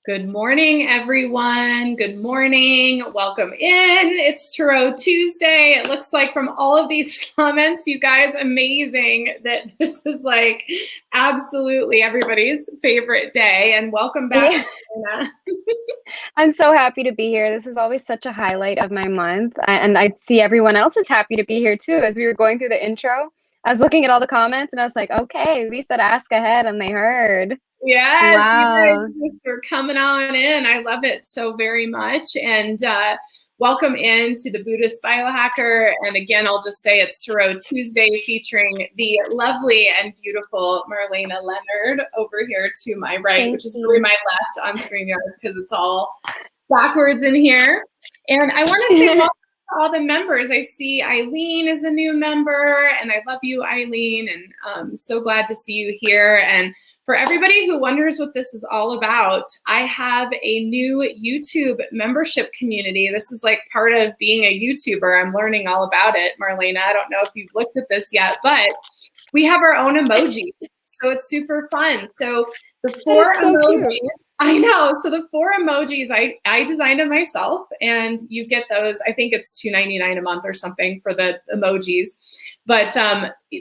Good morning, everyone. Good morning. Welcome in. It's Tarot Tuesday. It looks like from all of these comments, you guys, amazing that this is like absolutely everybody's favorite day. And welcome back. Yeah. I'm so happy to be here. This is always such a highlight of my month. And I see everyone else is happy to be here too. As we were going through the intro, I was looking at all the comments and I was like, okay, we said ask ahead and they heard. Yes, Wow. you guys just for coming on in. I love it so very much. And welcome into the Buddhist Biohacker. And again, I'll just say it's Tarot Tuesday featuring the lovely and beautiful Marlena Leonard over here to my right, which is really my left on StreamYard because it's all backwards in here. And I want to say welcome to all the members. I see Eileen is a new member, and I love you, Eileen, and I'm so glad to see you here. And for everybody who wonders what this is all about, I have a new YouTube membership community. This is like part of being a YouTuber. I'm learning all about it, Marlena. I don't know if you've looked at this yet, but we have our own emojis. So it's super fun. So the four emojis, I know. So the four emojis, I designed them myself, and you get those. I think it's $2.99 a month or something for the emojis. But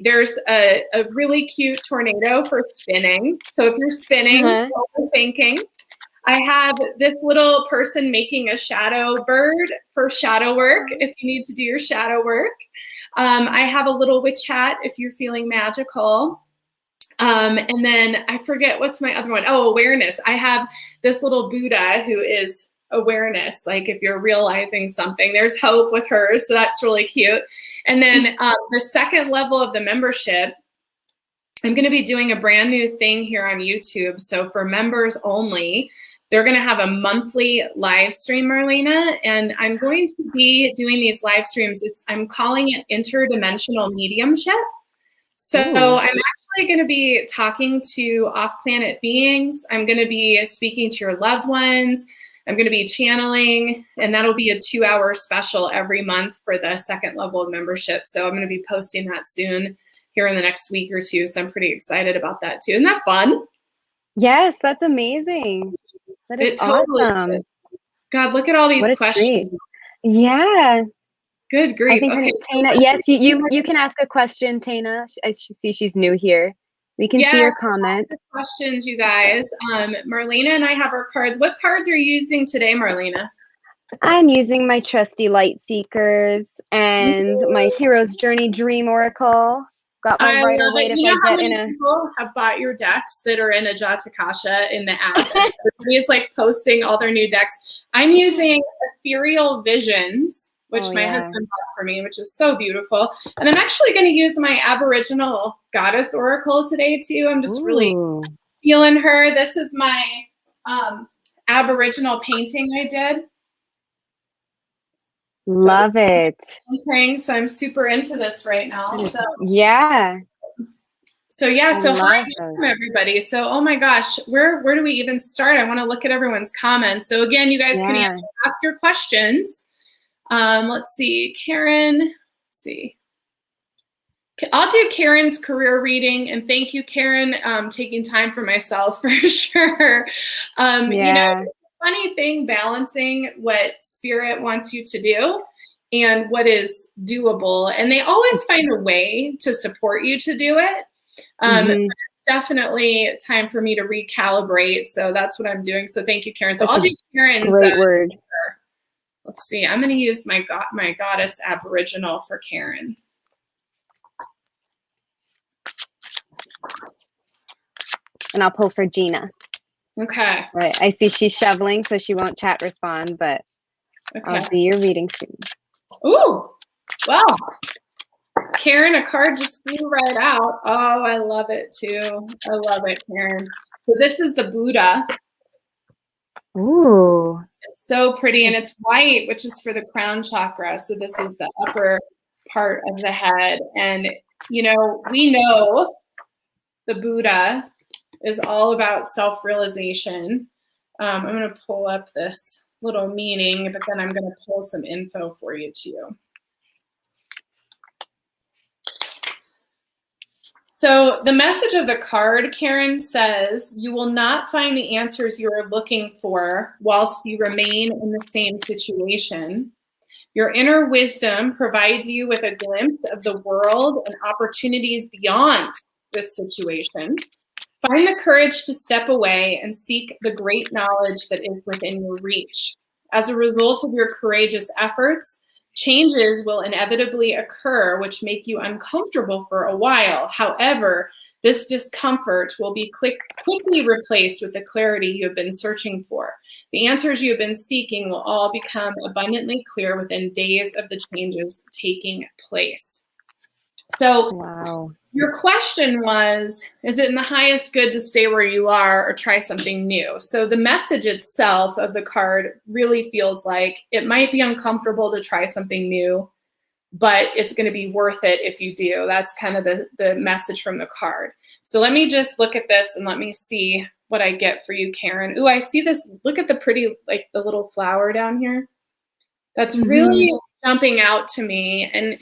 there's a really cute tornado for spinning. So if you're spinning, overthinking. I have this little person making a shadow bird for shadow work if you need to do your shadow work. I have a little witch hat if you're feeling magical. And then I forget what's my other one. Oh, awareness. I have this little Buddha who is awareness. Like if you're realizing something, there's hope with hers. So that's really cute. And then the second level of the membership, I'm going to be doing a brand new thing here on YouTube. So for members only, they're going to have a monthly live stream, Marlena, and I'm going to be doing these live streams. I'm calling it interdimensional mediumship. So I'm actually going to be talking to off-planet beings. I'm going to be speaking to your loved ones. I'm going to be channeling, and that'll be a 2-hour special every month for the second level of membership. So I'm going to be posting that soon here in the next week or two. So I'm pretty excited about that too. Isn't that fun? Yes, that's amazing. That is awesome. Is. God, look at all these questions. Treat. Yeah. Good grief. I think okay, so Tana. Yes, you can ask a question, Tana. I see she's new here. We can see your comment. Questions, you guys. Marlena and I have our cards. What cards are you using today, Marlena? I'm using my trusty Light Seekers and my Hero's Journey Dream Oracle. Got my Rider Waite if I get in a. People have bought your decks that are in a Jatakasha in the app. Everybody's like posting all their new decks. I'm using Ethereal Visions, which my husband bought for me, which is so beautiful. And I'm actually going to use my Aboriginal Goddess Oracle today too. I'm just really feeling her. This is my Aboriginal painting I did. Love it. So I'm super into this right now. So hi everybody. So oh my gosh, where do we even start? I want to look at everyone's comments. So again, you guys can ask your questions. Let's see, Karen. Let's see. I'll do Karen's career reading, and thank you, Karen, taking time for myself for sure. You know, funny thing, balancing what spirit wants you to do and what is doable. And they always find a way to support you to do it. It's definitely time for me to recalibrate. So that's what I'm doing. So thank you, Karen. So I'll do Karen's word. Let's see. I'm going to use my goddess Aboriginal for Karen. And I'll pull for Gina. Okay. Right. I see she's shoveling, so she won't chat respond, but I'll do your reading soon. Ooh, well, Karen, a card just flew right out. Oh, I love it too. I love it, Karen. So this is the Buddha. Ooh. It's so pretty, and it's white, which is for the crown chakra. So this is the upper part of the head. And, you know, we know the Buddha is all about self-realization. I'm going to pull up this little meaning, but then I'm going to pull some info for you too. So the message of the card, Karen, says, you will not find the answers you are looking for whilst you remain in the same situation. Your inner wisdom provides you with a glimpse of the world and opportunities beyond this situation. Find the courage to step away and seek the great knowledge that is within your reach. As a result of your courageous efforts, changes will inevitably occur which make you uncomfortable for a while. However, this discomfort will be quickly replaced with the clarity you have been searching for. The answers you have been seeking will all become abundantly clear within days of the changes taking place. So, Wow. your question was, is it in the highest good to stay where you are or try something new? So the message itself of the card really feels like it might be uncomfortable to try something new, but it's going to be worth it if you do. That's kind of the message from the card. So let me just look at this and let me see what I get for you, Karen. Ooh, I see this. Look at the pretty, like the little flower down here. That's really jumping out to me. And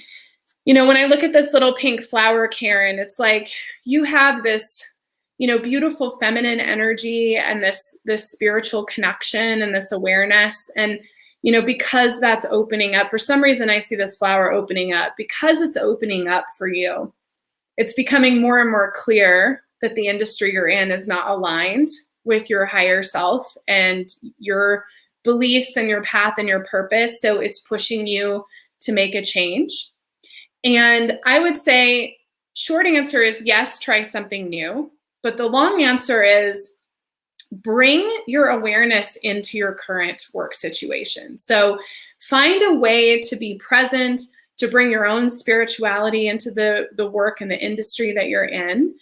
you know, when I look at this little pink flower, Karen, it's like you have this, you know, beautiful feminine energy and this spiritual connection and this awareness. And, you know, because that's opening up, for some reason, I see this flower opening up. Because it's opening up for you, it's becoming more and more clear that the industry you're in is not aligned with your higher self and your beliefs and your path and your purpose. So it's pushing you to make a change. And I would say short answer is yes, try something new. But the long answer is bring your awareness into your current work situation. So find a way to be present, to bring your own spirituality into the work and the industry that you're in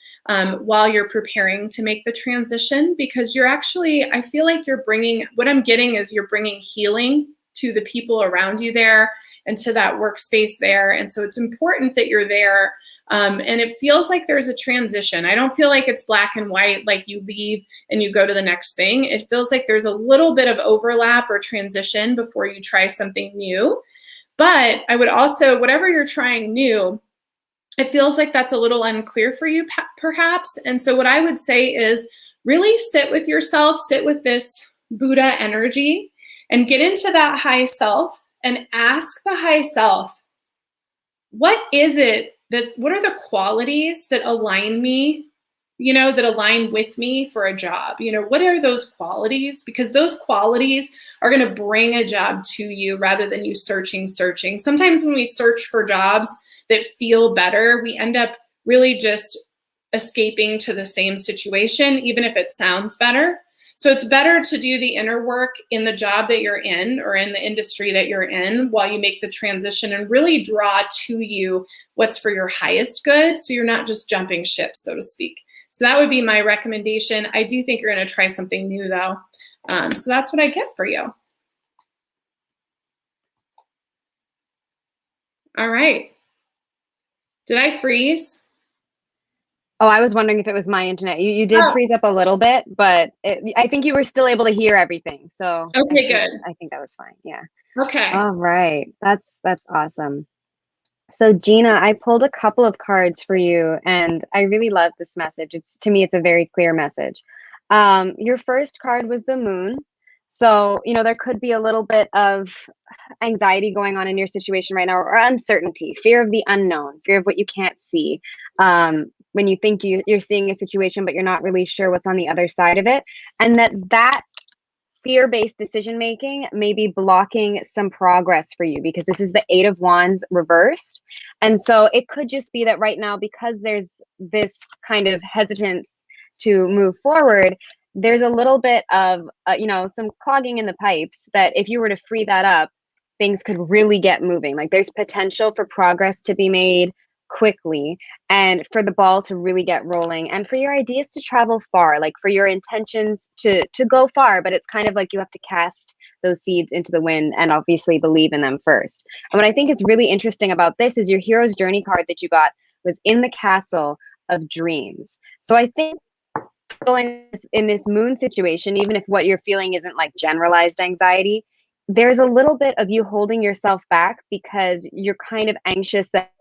while you're preparing to make the transition, because you're actually, I feel like you're bringing, what I'm getting is you're bringing healing to the people around you there and to that workspace there. And so it's important that you're there. And it feels like there's a transition. I don't feel like it's black and white, like you leave and you go to the next thing. It feels like there's a little bit of overlap or transition before you try something new. But I would also, whatever you're trying new, it feels like that's a little unclear for you, perhaps. And so what I would say is really sit with yourself, sit with this Buddha energy, and get into that high self and ask the high self, what is it that, what are the qualities that align me, you know, that align with me for a job? You know, what are those qualities? Because those qualities are going to bring a job to you rather than you searching. Sometimes when we search for jobs that feel better, we end up really just escaping to the same situation, even if it sounds better. So it's better to do the inner work in the job that you're in or in the industry that you're in while you make the transition and really draw to you what's for your highest good. So you're not just jumping ship, so to speak. So that would be my recommendation. I do think you're going to try something new though. So that's what I get for you. All right. Did I freeze? Oh, I was wondering if it was my internet. You did freeze up a little bit, but I think you were still able to hear everything. So okay, good. I think that was fine. Yeah. Okay. All right. That's awesome. So Gina, I pulled a couple of cards for you, and I really love this message. To me, it's a very clear message. Your first card was the moon. So, you know, there could be a little bit of anxiety going on in your situation right now, or uncertainty, fear of the unknown, fear of what you can't see. When you think you're seeing a situation, but you're not really sure what's on the other side of it. And that fear-based decision-making may be blocking some progress for you, because this is the Eight of Wands reversed. And so it could just be that right now, because there's this kind of hesitance to move forward, there's a little bit of, you know, some clogging in the pipes that if you were to free that up, things could really get moving. Like there's potential for progress to be made quickly and for the ball to really get rolling and for your ideas to travel far, like for your intentions to go far. But it's kind of like you have to cast those seeds into the wind and obviously believe in them first. And what I think is really interesting about this is your hero's journey card that you got was in the castle of dreams. So I think going in this moon situation, even if what you're feeling isn't like generalized anxiety, there's a little bit of you holding yourself back because you're kind of anxious that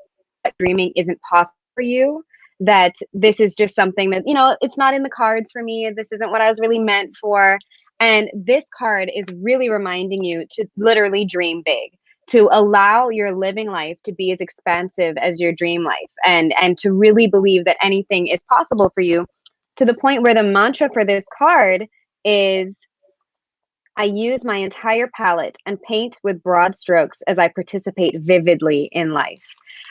dreaming isn't possible for you. that this is just something that, it's not in the cards for me. This isn't what I was really meant for. And this card is really reminding you to literally dream big, to allow your living life to be as expansive as your dream life, and to really believe that anything is possible for you, to the point where the mantra for this card is, I use my entire palette and paint with broad strokes as I participate vividly in life.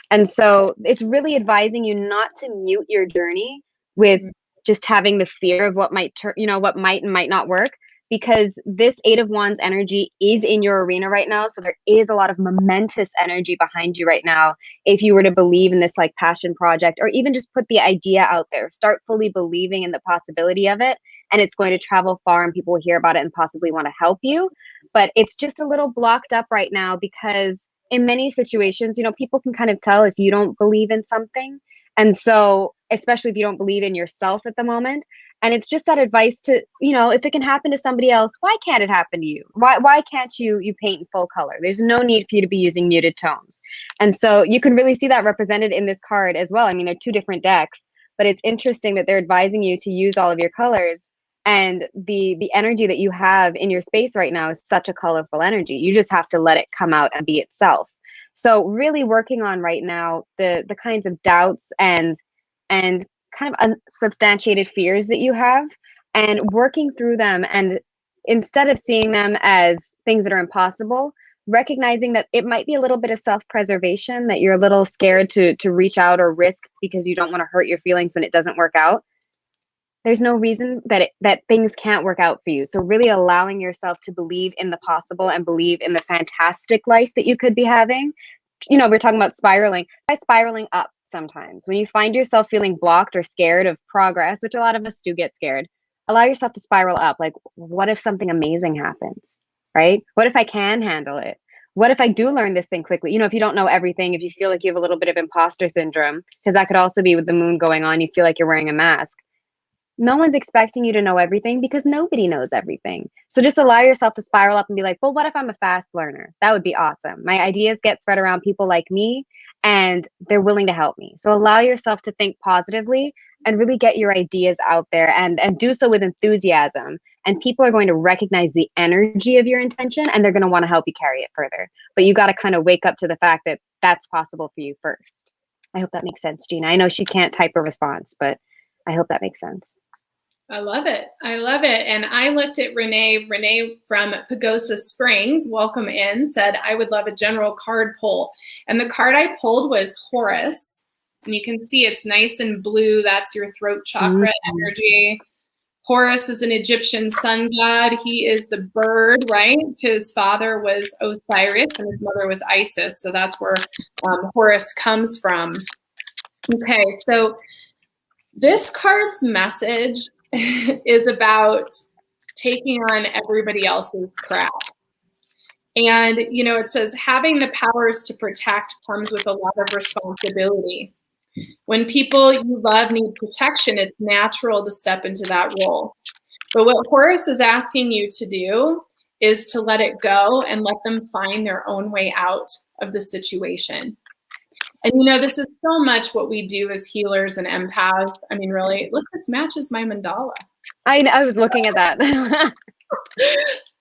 And so it's really advising you not to mute your journey with just having the fear of what might what might and might not work, because this Eight of Wands energy is in your arena right now. So there is a lot of momentous energy behind you right now. If you were to believe in this like passion project, or even just put the idea out there, start fully believing in the possibility of it, and it's going to travel far and people will hear about it and possibly want to help you. But it's just a little blocked up right now because in many situations, people can kind of tell if you don't believe in something. And so, especially if you don't believe in yourself at the moment. And it's just that advice to, if it can happen to somebody else, why can't it happen to you? Why can't you paint in full color? There's no need for you to be using muted tones. And so you can really see that represented in this card as well. I mean, they're two different decks, but it's interesting that they're advising you to use all of your colors. And the energy that you have in your space right now is such a colorful energy. You just have to let it come out and be itself. So really working on right now the kinds of doubts and kind of unsubstantiated fears that you have, and working through them. And instead of seeing them as things that are impossible, recognizing that it might be a little bit of self-preservation, that you're a little scared to reach out or risk because you don't want to hurt your feelings when it doesn't work out. There's no reason that things can't work out for you. So really allowing yourself to believe in the possible and believe in the fantastic life that you could be having. We're talking about spiraling. By spiraling up sometimes, when you find yourself feeling blocked or scared of progress, which a lot of us do get scared, allow yourself to spiral up. Like, what if something amazing happens, right? What if I can handle it? What if I do learn this thing quickly? If you don't know everything, if you feel like you have a little bit of imposter syndrome, because that could also be with the moon going on, you feel like you're wearing a mask. No one's expecting you to know everything because nobody knows everything. So just allow yourself to spiral up and be like, well, what if I'm a fast learner? That would be awesome. My ideas get spread around people like me and they're willing to help me. So allow yourself to think positively and really get your ideas out there, and do so with enthusiasm. And people are going to recognize the energy of your intention and they're going to want to help you carry it further. But you got to kind of wake up to the fact that that's possible for you first. I hope that makes sense, Gina. I know she can't type a response, but I hope that makes sense. I love it. I love it. And I looked at Renee. Renee from Pagosa Springs, welcome in, said, I would love a general card pull. And the card I pulled was Horus. And you can see it's nice and blue. That's your throat chakra energy. Horus is an Egyptian sun god. He is the bird, right? His father was Osiris and his mother was Isis. So that's where Horus comes from. Okay, so this card's message is about taking on everybody else's crap. And, it says having the powers to protect comes with a lot of responsibility. When people you love need protection, it's natural to step into that role. But what Horus is asking you to do is to let it go and let them find their own way out of the situation. And, this is so much what we do as healers and empaths. I mean, really, look, this matches my mandala. I was looking at that.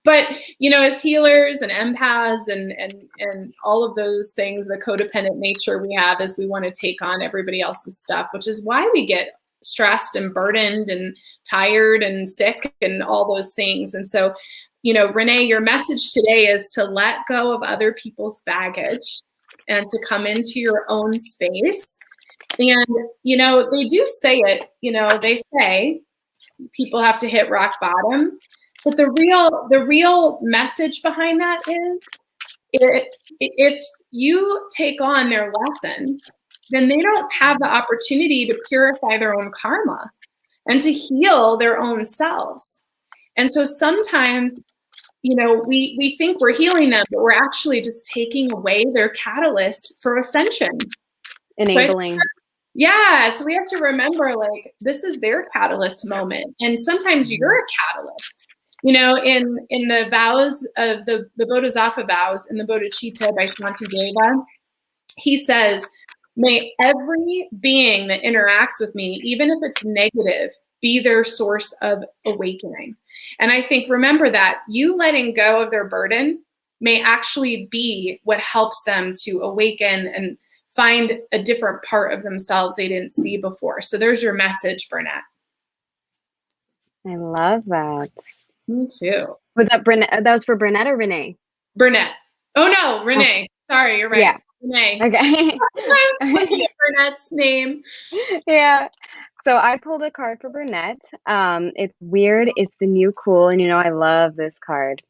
But, as healers and empaths and all of those things, the codependent nature we have is we want to take on everybody else's stuff, which is why we get stressed and burdened and tired and sick and all those things. And so, Renee, your message today is to let go of other people's baggage and to come into your own space. And, they do say it, they say people have to hit rock bottom. But the real message behind that is if you take on their lesson, then they don't have the opportunity to purify their own karma and to heal their own selves. And so sometimes, we think we're healing them, but we're actually just taking away their catalyst for ascension. Enabling. Right? Yeah. So we have to remember, like, this is their catalyst moment. And sometimes you're a catalyst. In the vows of the Bodhisattva vows in the Bodhicitta by Shantideva, he says, May every being that interacts with me, even if it's negative, be their source of awakening. And I think, remember that you letting go of their burden may actually be what helps them to awaken and find a different part of themselves they didn't see before. So there's your message, Burnett. I love that. Me too. Was that Burnett? That was for Burnett or Renee? Burnett. Oh no, Renee. Sorry, you're right. Yeah. Renee. Okay. I was looking at Burnett's name. Yeah. So I pulled a card for Burnett. It's weird is the new cool, and I love this card.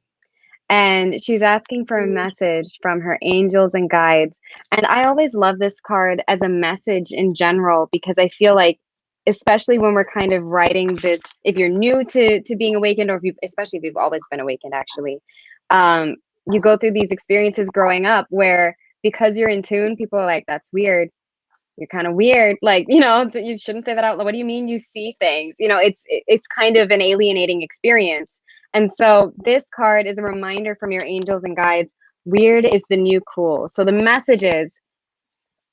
And she's asking for a message from her angels and guides. And I always love this card as a message in general because I feel like, especially when we're kind of writing this, if you're new to being awakened, or especially if you've always been awakened, actually, you go through these experiences growing up where because you're in tune, people are like, "That's weird. You're kind of weird." Like, you shouldn't say that out loud. What do you mean you see things? It's kind of an alienating experience. And so this card is a reminder from your angels and guides. Weird is the new cool. So the message is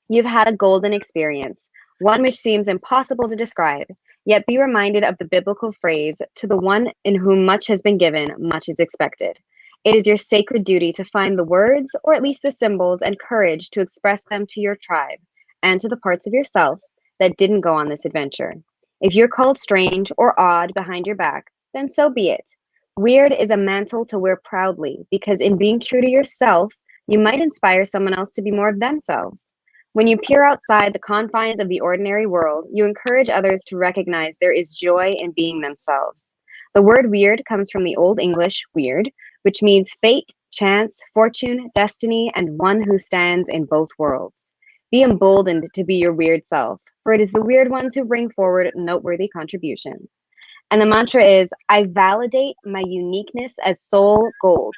you've had a golden experience, one which seems impossible to describe. Yet be reminded of the biblical phrase, to the one in whom much has been given, much is expected. It is your sacred duty to find the words, or at least the symbols, and courage to express them to your tribe and to the parts of yourself that didn't go on this adventure. If you're called strange or odd behind your back, then so be it. Weird is a mantle to wear proudly, because in being true to yourself, you might inspire someone else to be more of themselves. When you peer outside the confines of the ordinary world, you encourage others to recognize there is joy in being themselves. The word weird comes from the Old English weird, which means fate, chance, fortune, destiny, and one who stands in both worlds. Be emboldened to be your weird self, for it is the weird ones who bring forward noteworthy contributions. And the mantra is, I validate my uniqueness as soul gold.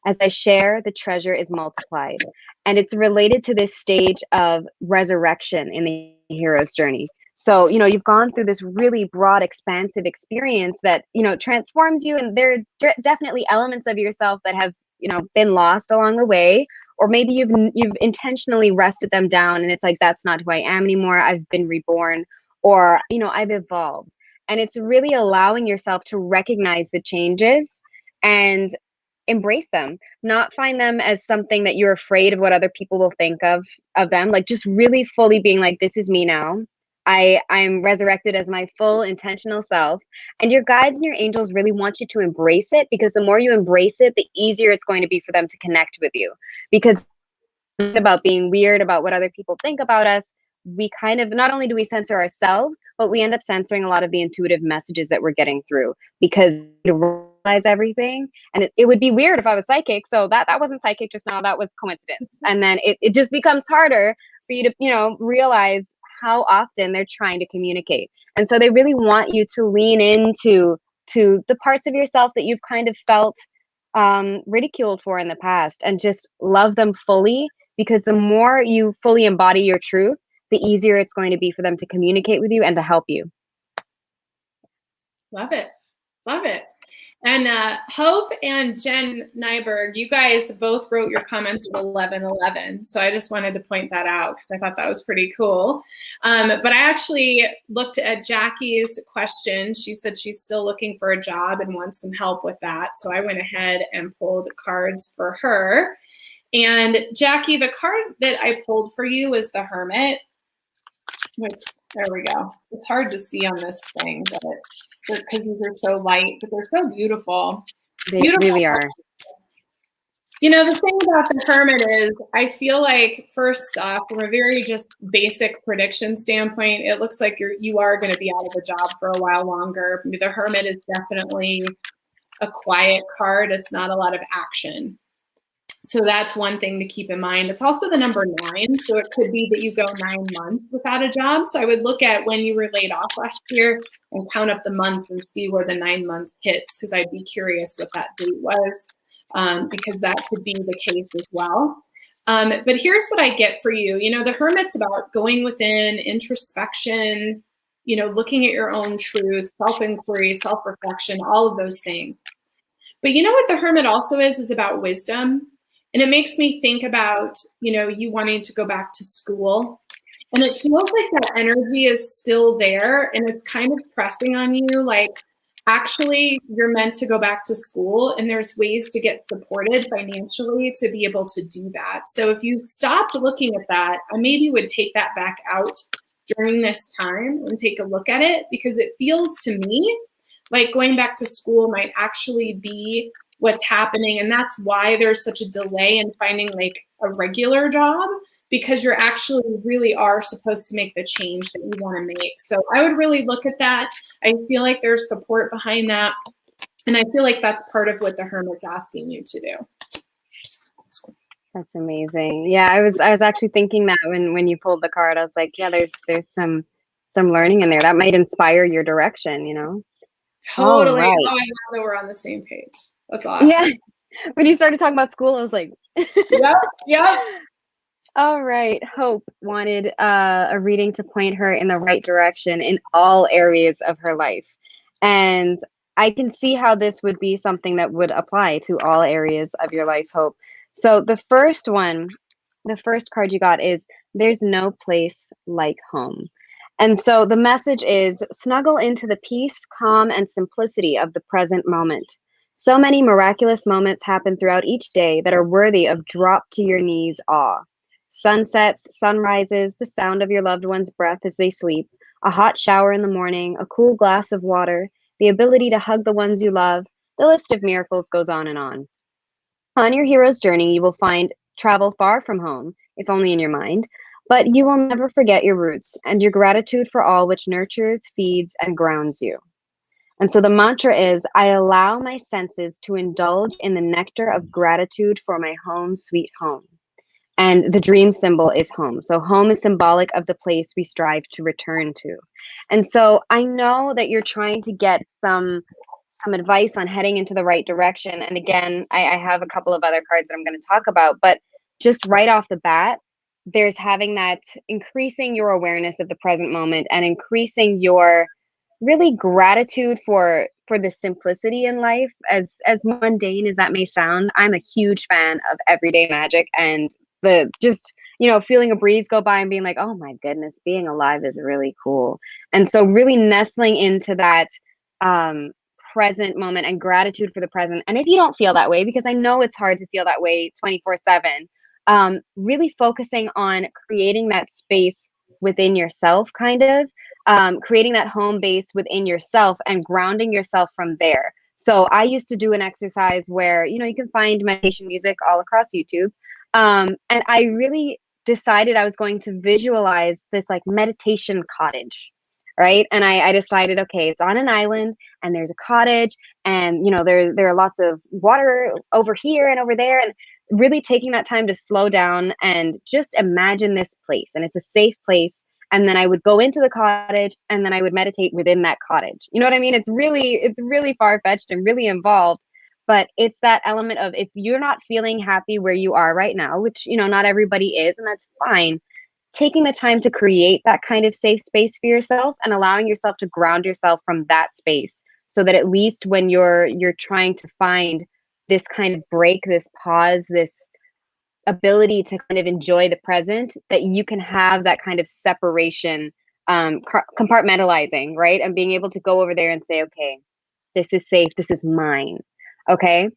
As I share, the treasure is multiplied. And it's related to this stage of resurrection in the hero's journey. So, you've gone through this really broad, expansive experience that, transforms you. And there are definitely elements of yourself that have, been lost along the way. Or maybe you've intentionally rested them down and it's like, that's not who I am anymore. I've been reborn, or, I've evolved. And it's really allowing yourself to recognize the changes and embrace them, not find them as something that you're afraid of what other people will think of them. Like, just really fully being like, this is me now. I'm resurrected as my full intentional self. And your guides and your angels really want you to embrace it, because the more you embrace it, the easier it's going to be for them to connect with you. Because it's about being weird about what other people think about us, we kind of, not only do we censor ourselves, but we end up censoring a lot of the intuitive messages that we're getting through, because we realize everything. And it would be weird if I was psychic. So that wasn't psychic just now, that was coincidence. And then it just becomes harder for you to, realize how often they're trying to communicate. And so they really want you to lean into the parts of yourself that you've kind of felt ridiculed for in the past, and just love them fully, because the more you fully embody your truth, the easier it's going to be for them to communicate with you and to help you. Love it. Love it. And Hope and Jen Nyberg, you guys both wrote your comments at 11:11. So I just wanted to point that out because I thought that was pretty cool. But I actually looked at Jackie's question. She said she's still looking for a job and wants some help with that. So I went ahead and pulled cards for her. And Jackie, the card that I pulled for you is the Hermit. There we go. It's hard to see on this thing, but because these are so light, but they're so beautiful. They really are. The thing about the Hermit is, I feel like, first off, from a very just basic prediction standpoint, it looks like you are going to be out of a job for a while longer. The Hermit is definitely a quiet card. It's not a lot of action. So that's one thing to keep in mind. It's also the number 9. So it could be that you go 9 months without a job. So I would look at when you were laid off last year and count up the months and see where the 9 months hits, because I'd be curious what that date was, because that could be the case as well. But here's what I get for you. The Hermit's about going within, introspection, looking at your own truth, self-inquiry, self-reflection, all of those things. But what the Hermit also is about wisdom. And it makes me think about, you wanting to go back to school And it feels like that energy is still there and it's kind of pressing on you. Like, actually, you're meant to go back to school and there's ways to get supported financially to be able to do that. So if you stopped looking at that, I maybe would take that back out during this time and take a look at it, because it feels to me like going back to school might actually be what's happening. And that's why there's such a delay in finding like a regular job, because you're actually really are supposed to make the change that you want to make. So I would really look at that. I feel like there's support behind that. And I feel like that's part of what the Hermit's asking you to do. That's amazing. Yeah, I was actually thinking that when you pulled the card, I was like, yeah, there's some learning in there that might inspire your direction, you know? Totally. Right. Oh, I know that we're on the same page. That's awesome. Yeah. When you started talking about school, I was like, Yep. All right. Hope wanted a reading to point her in the right direction in all areas of her life. And I can see how this would be something that would apply to all areas of your life, Hope. So the first card you got is "There's no place like home." And so the message is snuggle into the peace, calm, and simplicity of the present moment. So many miraculous moments happen throughout each day that are worthy of drop to your knees awe. Sunsets, sunrises, the sound of your loved one's breath as they sleep, a hot shower in the morning, a cool glass of water, the ability to hug the ones you love. The list of miracles goes on and on. On your hero's journey, you will find travel far from home, if only in your mind, but you will never forget your roots and your gratitude for all which nurtures, feeds, and grounds you. And so the mantra is I allow my senses to indulge in the nectar of gratitude for my home, sweet home. And the dream symbol is home. So home is symbolic of the place we strive to return to. And so I know that you're trying to get some advice on heading into the right direction. And again, I have a couple of other cards that I'm going to talk about, but just right off the bat, there's having that increasing your awareness of the present moment and increasing your really gratitude for the simplicity in life. As mundane as that may sound, I'm a huge fan of everyday magic and the just feeling a breeze go by and being like, oh my goodness, being alive is really cool. And so really nestling into that present moment and gratitude for the present. And if you don't feel that way, because I know it's hard to feel that way 24/7, really focusing on creating that space within yourself, kind of creating that home base within yourself and grounding yourself from there. So I used to do an exercise where, you can find meditation music all across YouTube. And I really decided I was going to visualize this like meditation cottage. Right. And I decided, okay, it's on an island and there's a cottage and, there are lots of water over here and over there. And really taking that time to slow down and just imagine this place. And it's a safe place. And then I would go into the cottage and then I would meditate within that cottage. You know what I mean? It's really far-fetched and really involved, but it's that element of if you're not feeling happy where you are right now, which, not everybody is, and that's fine, taking the time to create that kind of safe space for yourself and allowing yourself to ground yourself from that space so that at least when you're trying to find this kind of break, this pause, this ability to kind of enjoy the present, that you can have that kind of separation, compartmentalizing, right? And being able to go over there and say, okay, this is safe, this is mine. Okay.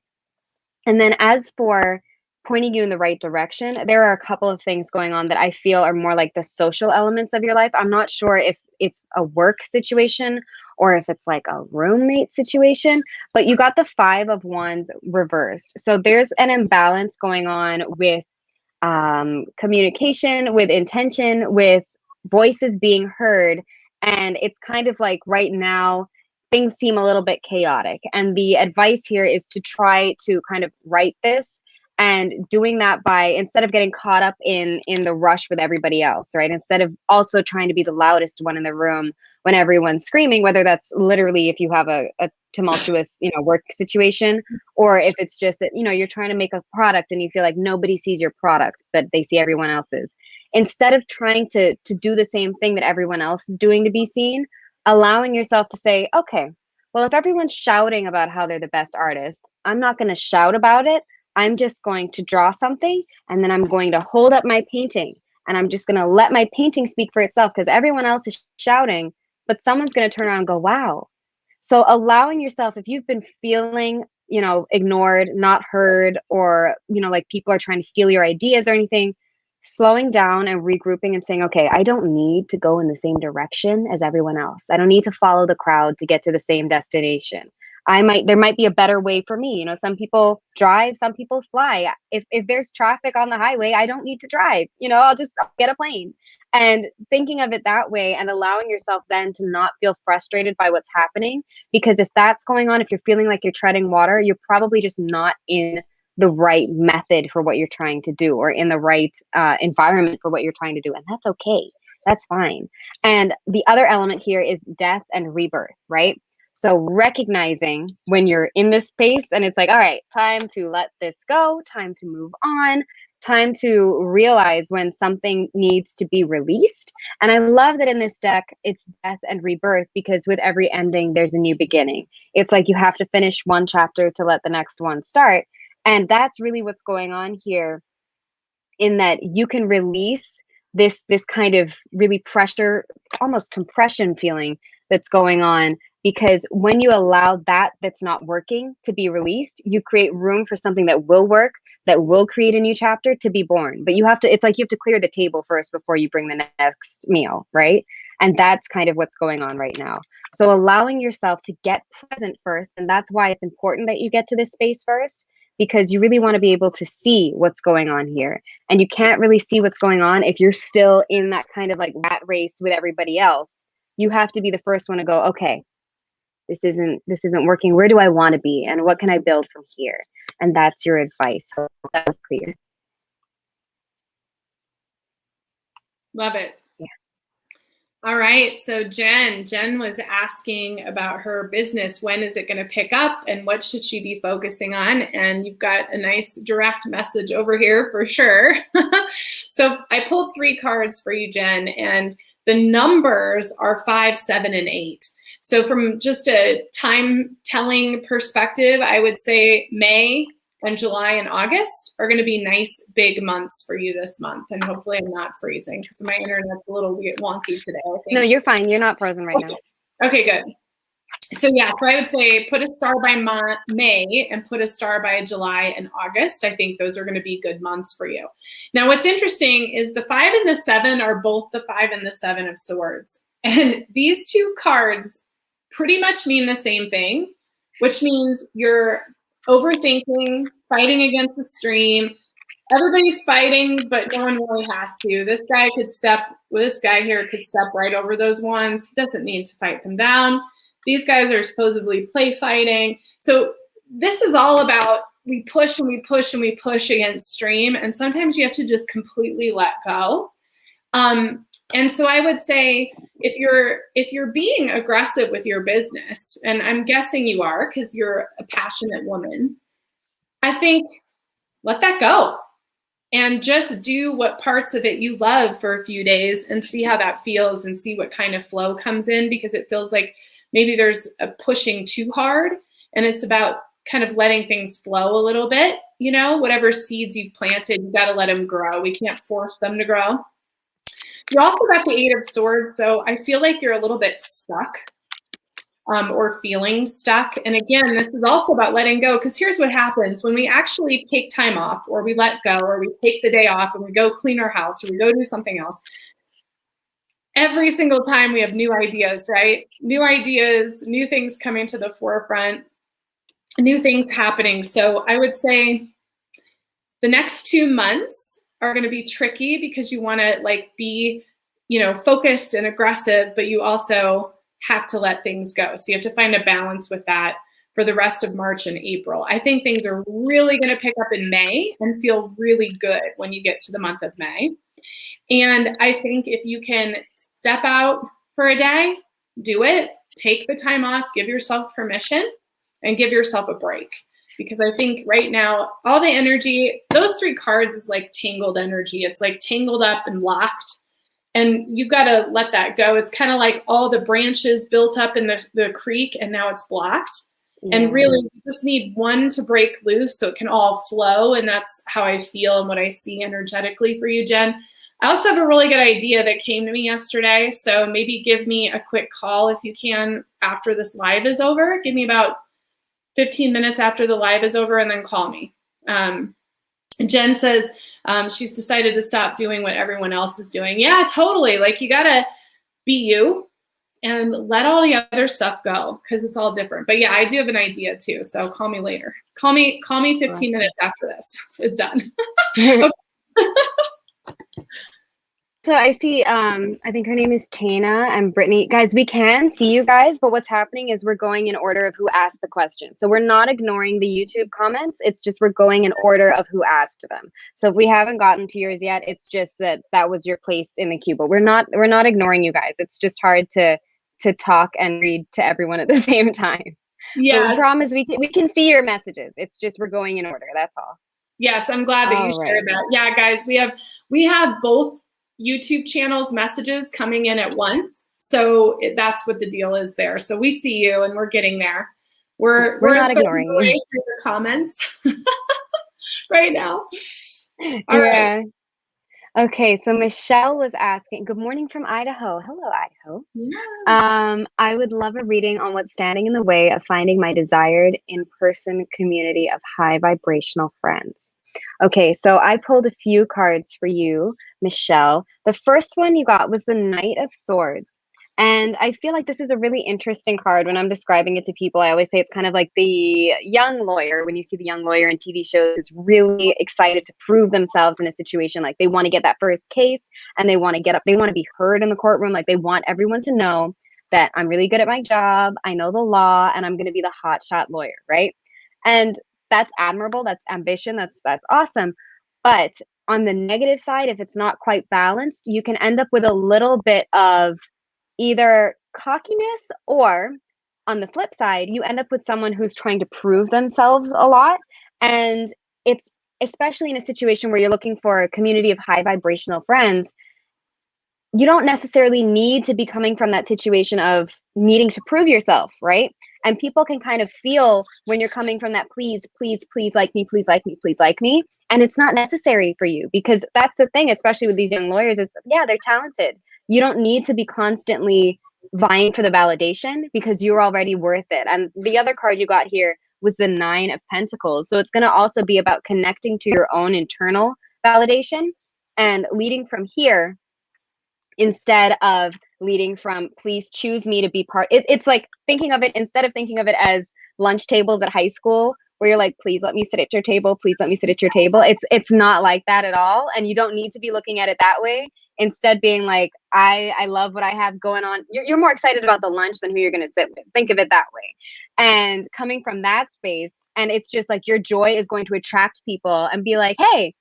And then as for pointing you in the right direction, there are a couple of things going on that I feel are more like the social elements of your life. I'm not sure if it's a work situation or if it's like a roommate situation, but you got the 5 of Wands reversed. So there's an imbalance going on with communication, with intention, with voices being heard. And it's kind of like right now, things seem a little bit chaotic. And the advice here is to try to kind of right this, and doing that by, instead of getting caught up in the rush with everybody else, right? Instead of also trying to be the loudest one in the room when everyone's screaming, whether that's literally if you have a tumultuous, work situation, or if it's just that, you're trying to make a product and you feel like nobody sees your product, but they see everyone else's. Instead of trying to do the same thing that everyone else is doing to be seen, allowing yourself to say, okay, well, if everyone's shouting about how they're the best artist, I'm not going to shout about it. I'm just going to draw something and then I'm going to hold up my painting and I'm just going to let my painting speak for itself, because everyone else is shouting, but someone's going to turn around and go, wow. So allowing yourself, if you've been feeling, ignored, not heard, or, like people are trying to steal your ideas or anything, slowing down and regrouping and saying, okay, I don't need to go in the same direction as everyone else. I don't need to follow the crowd to get to the same destination. There might be a better way for me. Some people drive, some people fly. If there's traffic on the highway, I don't need to drive. I'll get a plane. And thinking of it that way, and allowing yourself then to not feel frustrated by what's happening, because if that's going on, if you're feeling like you're treading water, you're probably just not in the right method for what you're trying to do, or in the right environment for what you're trying to do. And that's okay. That's fine. And the other element here is death and rebirth, right? So recognizing when you're in this space and it's like, all right, time to let this go, time to move on, time to realize when something needs to be released. And I love that in this deck, it's death and rebirth, because with every ending, there's a new beginning. It's like you have to finish one chapter to let the next one start. And that's really what's going on here, in that you can release this kind of really pressure, almost compression feeling that's going on, because when you allow that's not working to be released, you create room for something that will work, that will create a new chapter to be born. But it's like you have to clear the table first before you bring the next meal, right? And that's kind of what's going on right now. So allowing yourself to get present first, and that's why it's important that you get to this space first, because you really want to be able to see what's going on here. And you can't really see what's going on if you're still in that kind of like rat race with everybody else. You have to be the first one to go, okay, this isn't working. Where do I want to be? And what can I build from here? And that's your advice. So that was clear. Love it. Yeah. All right. So Jen was asking about her business. When is it going to pick up, and what should she be focusing on? And you've got a nice direct message over here for sure. So I pulled 3 cards for you, Jen, and the numbers are 5, 7, and 8. So from just a time telling perspective, I would say May and July and August are going to be nice big months for you this month. And hopefully I'm not freezing, because my internet's a little wonky today, I think. No, you're fine. You're not frozen right now. Okay, good. So yeah, so I would say put a star by May and put a star by July and August. I think those are going to be good months for you. Now, what's interesting is the 5 and the 7 are both the 5 and the 7 of swords. And these 2 cards pretty much mean the same thing, which means you're overthinking, fighting against the stream. Everybody's fighting, but no one really has to. This guy here could step right over those ones. He doesn't need to fight them down. These guys are supposedly play fighting. So this is all about, we push and we push and we push against stream. And sometimes you have to just completely let go. And so I would say, if you're being aggressive with your business, and I'm guessing you are because you're a passionate woman, I think let that go and just do what parts of it you love for a few days and see how that feels, and see what kind of flow comes in, because it feels like maybe there's a pushing too hard, and it's about kind of letting things flow a little bit. Whatever seeds you've planted, you got to let them grow. We can't force them to grow. You also got the 8 of Swords, so I feel like you're a little bit stuck, or feeling stuck. And again, this is also about letting go, because here's what happens when we actually take time off, or we let go, or we take the day off and we go clean our house, or we go do something else. Every single time we have new ideas, right? New ideas, new things coming to the forefront, new things happening. So I would say the next 2 months are going to be tricky, because you want to be, focused and aggressive, but you also have to let things go. So you have to find a balance with that for the rest of March and April. I think things are really going to pick up in May and feel really good when you get to the month of May. And I think if you can step out for a day, do it, take the time off, give yourself permission, and give yourself a break. Because I think right now, all the energy, those 3 cards is like tangled energy. It's like tangled up and locked. And you've got to let that go. It's kind of like all the branches built up in the creek, and now it's blocked. Yeah. And really, you just need one to break loose so it can all flow. And that's how I feel and what I see energetically for you, Jen. I also have a really good idea that came to me yesterday. So maybe give me a quick call if you can after this live is over. Give me about 15 minutes after the live is over and then call me. Jen says she's decided to stop doing what everyone else is doing. Yeah, totally. Like you got to be you and let all the other stuff go because it's all different. But yeah, I do have an idea too. So call me later. Call me 15 minutes after this is done. Okay. So I see, I think her name is Tana and Brittany. Guys, we can see you guys, but what's happening is we're going in order of who asked the question. So we're not ignoring the YouTube comments. It's just we're going in order of who asked them. So if we haven't gotten to yours yet, it's just that that was your place in the queue. But we're not ignoring you guys. It's just hard to talk and read to everyone at the same time. Yes. But we promise we can see your messages. It's just we're going in order. That's all. Yes, I'm glad that you shared that. Yeah, guys, we have both YouTube channels messages coming in at once. So that's what the deal is there. So we see you and we're getting there. We're not ignoring you. Through the comments right now. All right. Okay, so Michelle was asking, good morning from Idaho. Hello, Idaho. Yeah. I would love a reading on what's standing in the way of finding my desired in-person community of high vibrational friends. Okay, so I pulled a few cards for you, Michelle. The first one you got was the Knight of Swords. And I feel like this is a really interesting card. When I'm describing it to people, I always say it's kind of like the young lawyer. When you see the young lawyer in TV shows, is really excited to prove themselves in a situation. Like they want to get that first case and they want to get up. They want to be heard in the courtroom. Like they want everyone to know that I'm really good at my job. I know the law and I'm going to be the hotshot lawyer, right? And that's admirable. That's ambition. That's awesome. But on the negative side, if it's not quite balanced, you can end up with a little bit of either cockiness, or on the flip side, you end up with someone who's trying to prove themselves a lot. And it's especially in a situation where you're looking for a community of high vibrational friends, you don't necessarily need to be coming from that situation of needing to prove yourself, right? And people can kind of feel when you're coming from that, please, please, please like me, please like me, please like me. And it's not necessary for you, because that's the thing, especially with these young lawyers, is yeah, they're talented. You don't need to be constantly vying for the validation because you're already worth it. And the other card you got here was the Nine of Pentacles. So it's going to also be about connecting to your own internal validation and leading from here instead of leading from please choose me to be part. It's like thinking of it, instead of thinking of it as lunch tables at high school where you're like, please let me sit at your table, please let me sit at your table. It's not like that at all. And you don't need to be looking at it that way. Instead being like, I love what I have going on. You're more excited about the lunch than who you're going to sit with. Think of it that way. And coming from that space, and it's just like your joy is going to attract people and be like, hey,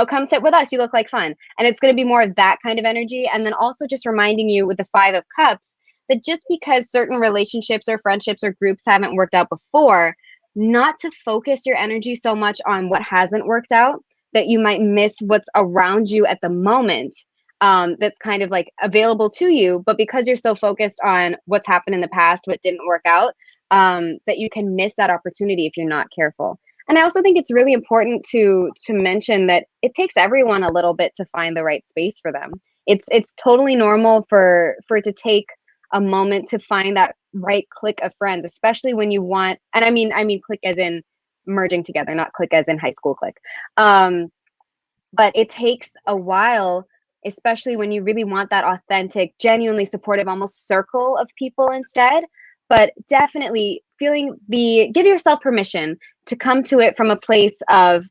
come sit with us. You look like fun. And it's going to be more of that kind of energy. And then also just reminding you with the Five of Cups that just because certain relationships or friendships or groups haven't worked out before, not to focus your energy so much on what hasn't worked out that you might miss what's around you at the moment. That's kind of like available to you, but because you're so focused on what's happened in the past, what didn't work out, that you can miss that opportunity if you're not careful. And I also think it's really important to mention that it takes everyone a little bit to find the right space for them. It's totally normal for it to take a moment to find that right clique of friends, especially when you want, and I mean clique as in merging together, not clique as in high school clique. But it takes a while, especially when you really want that authentic, genuinely supportive, almost circle of people instead. But definitely give yourself permission to come to it from a place of,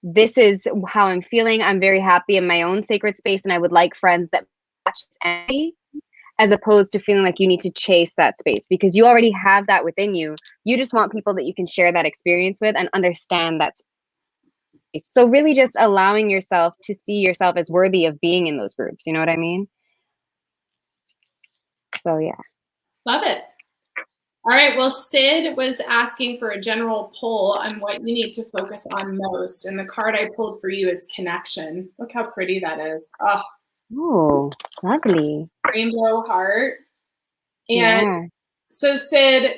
this is how I'm feeling. I'm very happy in my own sacred space, and I would like friends that match this energy, as opposed to feeling like you need to chase that space, because you already have that within you. You just want people that you can share that experience with and understand that space. So really just allowing yourself to see yourself as worthy of being in those groups. You know what I mean? So yeah. Love it. All right, well, Sid was asking for a general poll on what you need to focus on most. And the card I pulled for you is connection. Look how pretty that is. Oh, lovely. Rainbow heart. And yeah. So Sid,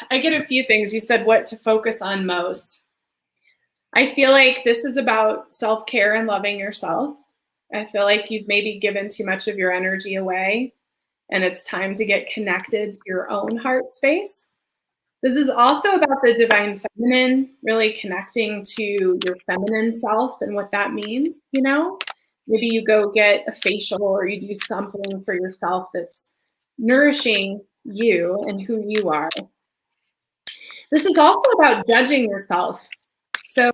I get a few things. You said what to focus on most. I feel like this is about self-care and loving yourself. I feel like you've maybe given too much of your energy away, and it's time to get connected to your own heart space. This is also about the divine feminine, really connecting to your feminine self and what that means, you know? Maybe you go get a facial or you do something for yourself that's nourishing you and who you are. This is also about judging yourself. So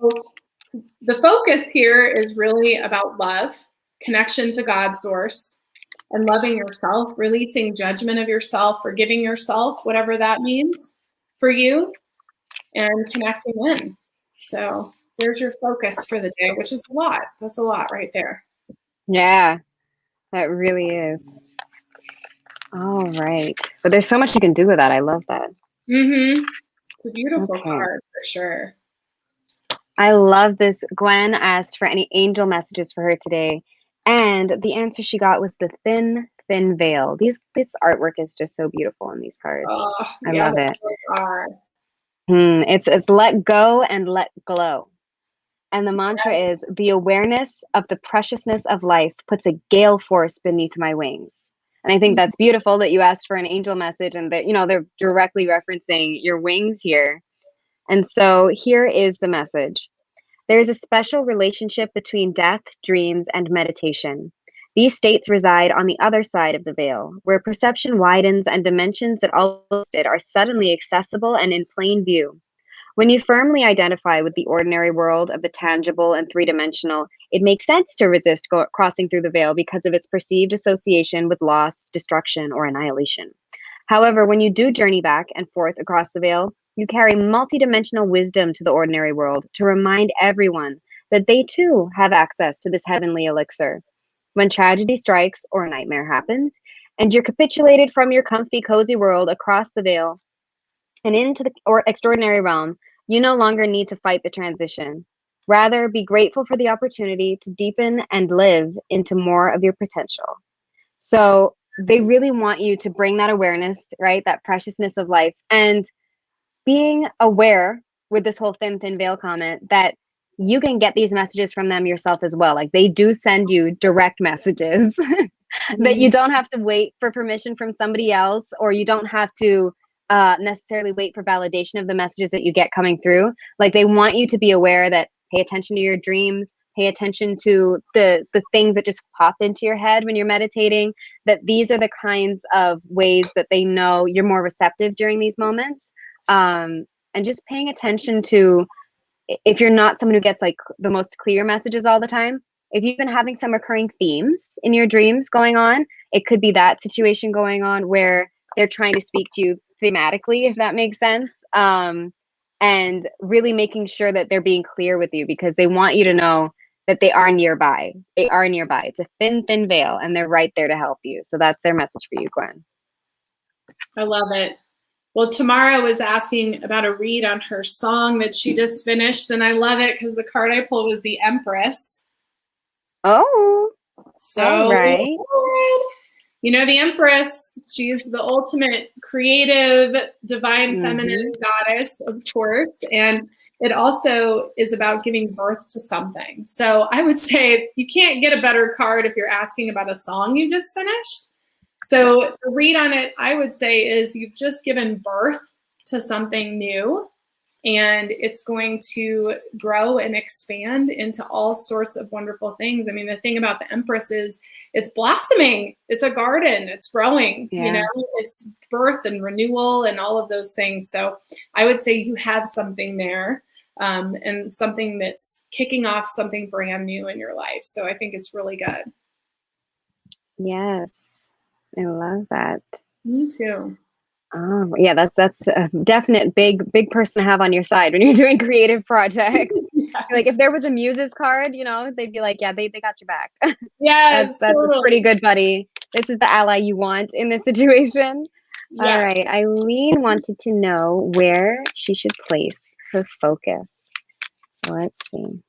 the focus here is really about love, connection to God's source, and loving yourself, releasing judgment of yourself, forgiving yourself, whatever that means for you, and connecting in. So there's your focus for the day, which is a lot. That's a lot right there. Yeah, that really is. All right. But there's so much you can do with that. I love that. Mm-hmm. It's a beautiful card for sure. I love this. Gwen asked for any angel messages for her today. And the answer she got was the thin, thin veil. This artwork is just so beautiful in these cards. Oh, I love it. Really are. It's let go and let glow. And the mantra is, the awareness of the preciousness of life puts a gale force beneath my wings. And I think that's beautiful that you asked for an angel message and that, you know, they're directly referencing your wings here. And so here is the message. There is a special relationship between death, dreams, and meditation. These states reside on the other side of the veil, where perception widens and dimensions that almost are suddenly accessible and in plain view. When you firmly identify with the ordinary world of the tangible and three-dimensional, it makes sense to resist crossing through the veil because of its perceived association with loss, destruction, or annihilation. However, when you do journey back and forth across the veil, you carry multidimensional wisdom to the ordinary world to remind everyone that they too have access to this heavenly elixir. When tragedy strikes or a nightmare happens, and you're capitulated from your comfy, cozy world across the veil and into the extraordinary realm, you no longer need to fight the transition. Rather, be grateful for the opportunity to deepen and live into more of your potential. So they really want you to bring that awareness, right? That preciousness of life, and being aware with this whole thin, thin veil comment that you can get these messages from them yourself as well. Like they do send you direct messages that you don't have to wait for permission from somebody else, or you don't have to necessarily wait for validation of the messages that you get coming through. Like they want you to be aware that pay attention to your dreams, pay attention to the things that just pop into your head when you're meditating, that these are the kinds of ways that they know you're more receptive during these moments. And just paying attention to, if you're not someone who gets like the most clear messages all the time, if you've been having some recurring themes in your dreams going on, it could be that situation going on where they're trying to speak to you thematically, if that makes sense. And really making sure that they're being clear with you because they want you to know that they are nearby. They are nearby. It's a thin, thin veil, and they're right there to help you. So that's their message for you, Gwen. I love it. Well, Tamara was asking about a read on her song that she just finished, and I love it because the card I pulled was the Empress. Oh, so all right. Good. You know, the Empress, she's the ultimate creative, divine feminine goddess, of course. And it also is about giving birth to something. So I would say you can't get a better card if you're asking about a song you just finished. So the read on it, I would say, is you've just given birth to something new. And it's going to grow and expand into all sorts of wonderful things. I mean, the thing about the Empress is it's blossoming. It's a garden. It's growing. You know, it's birth and renewal and all of those things. So I would say you have something there and something that's kicking off something brand new in your life. So I think it's really good. Yes, I love that. Me too. Oh, yeah, that's a definite big person to have on your side when you're doing creative projects. Yes. Like if there was a Muses card, you know, they'd be like, yeah, they got your back. Yeah, that's totally. A pretty good buddy. This is the ally you want in this situation. Yeah. All right, Eileen wanted to know where she should place her focus. So let's see.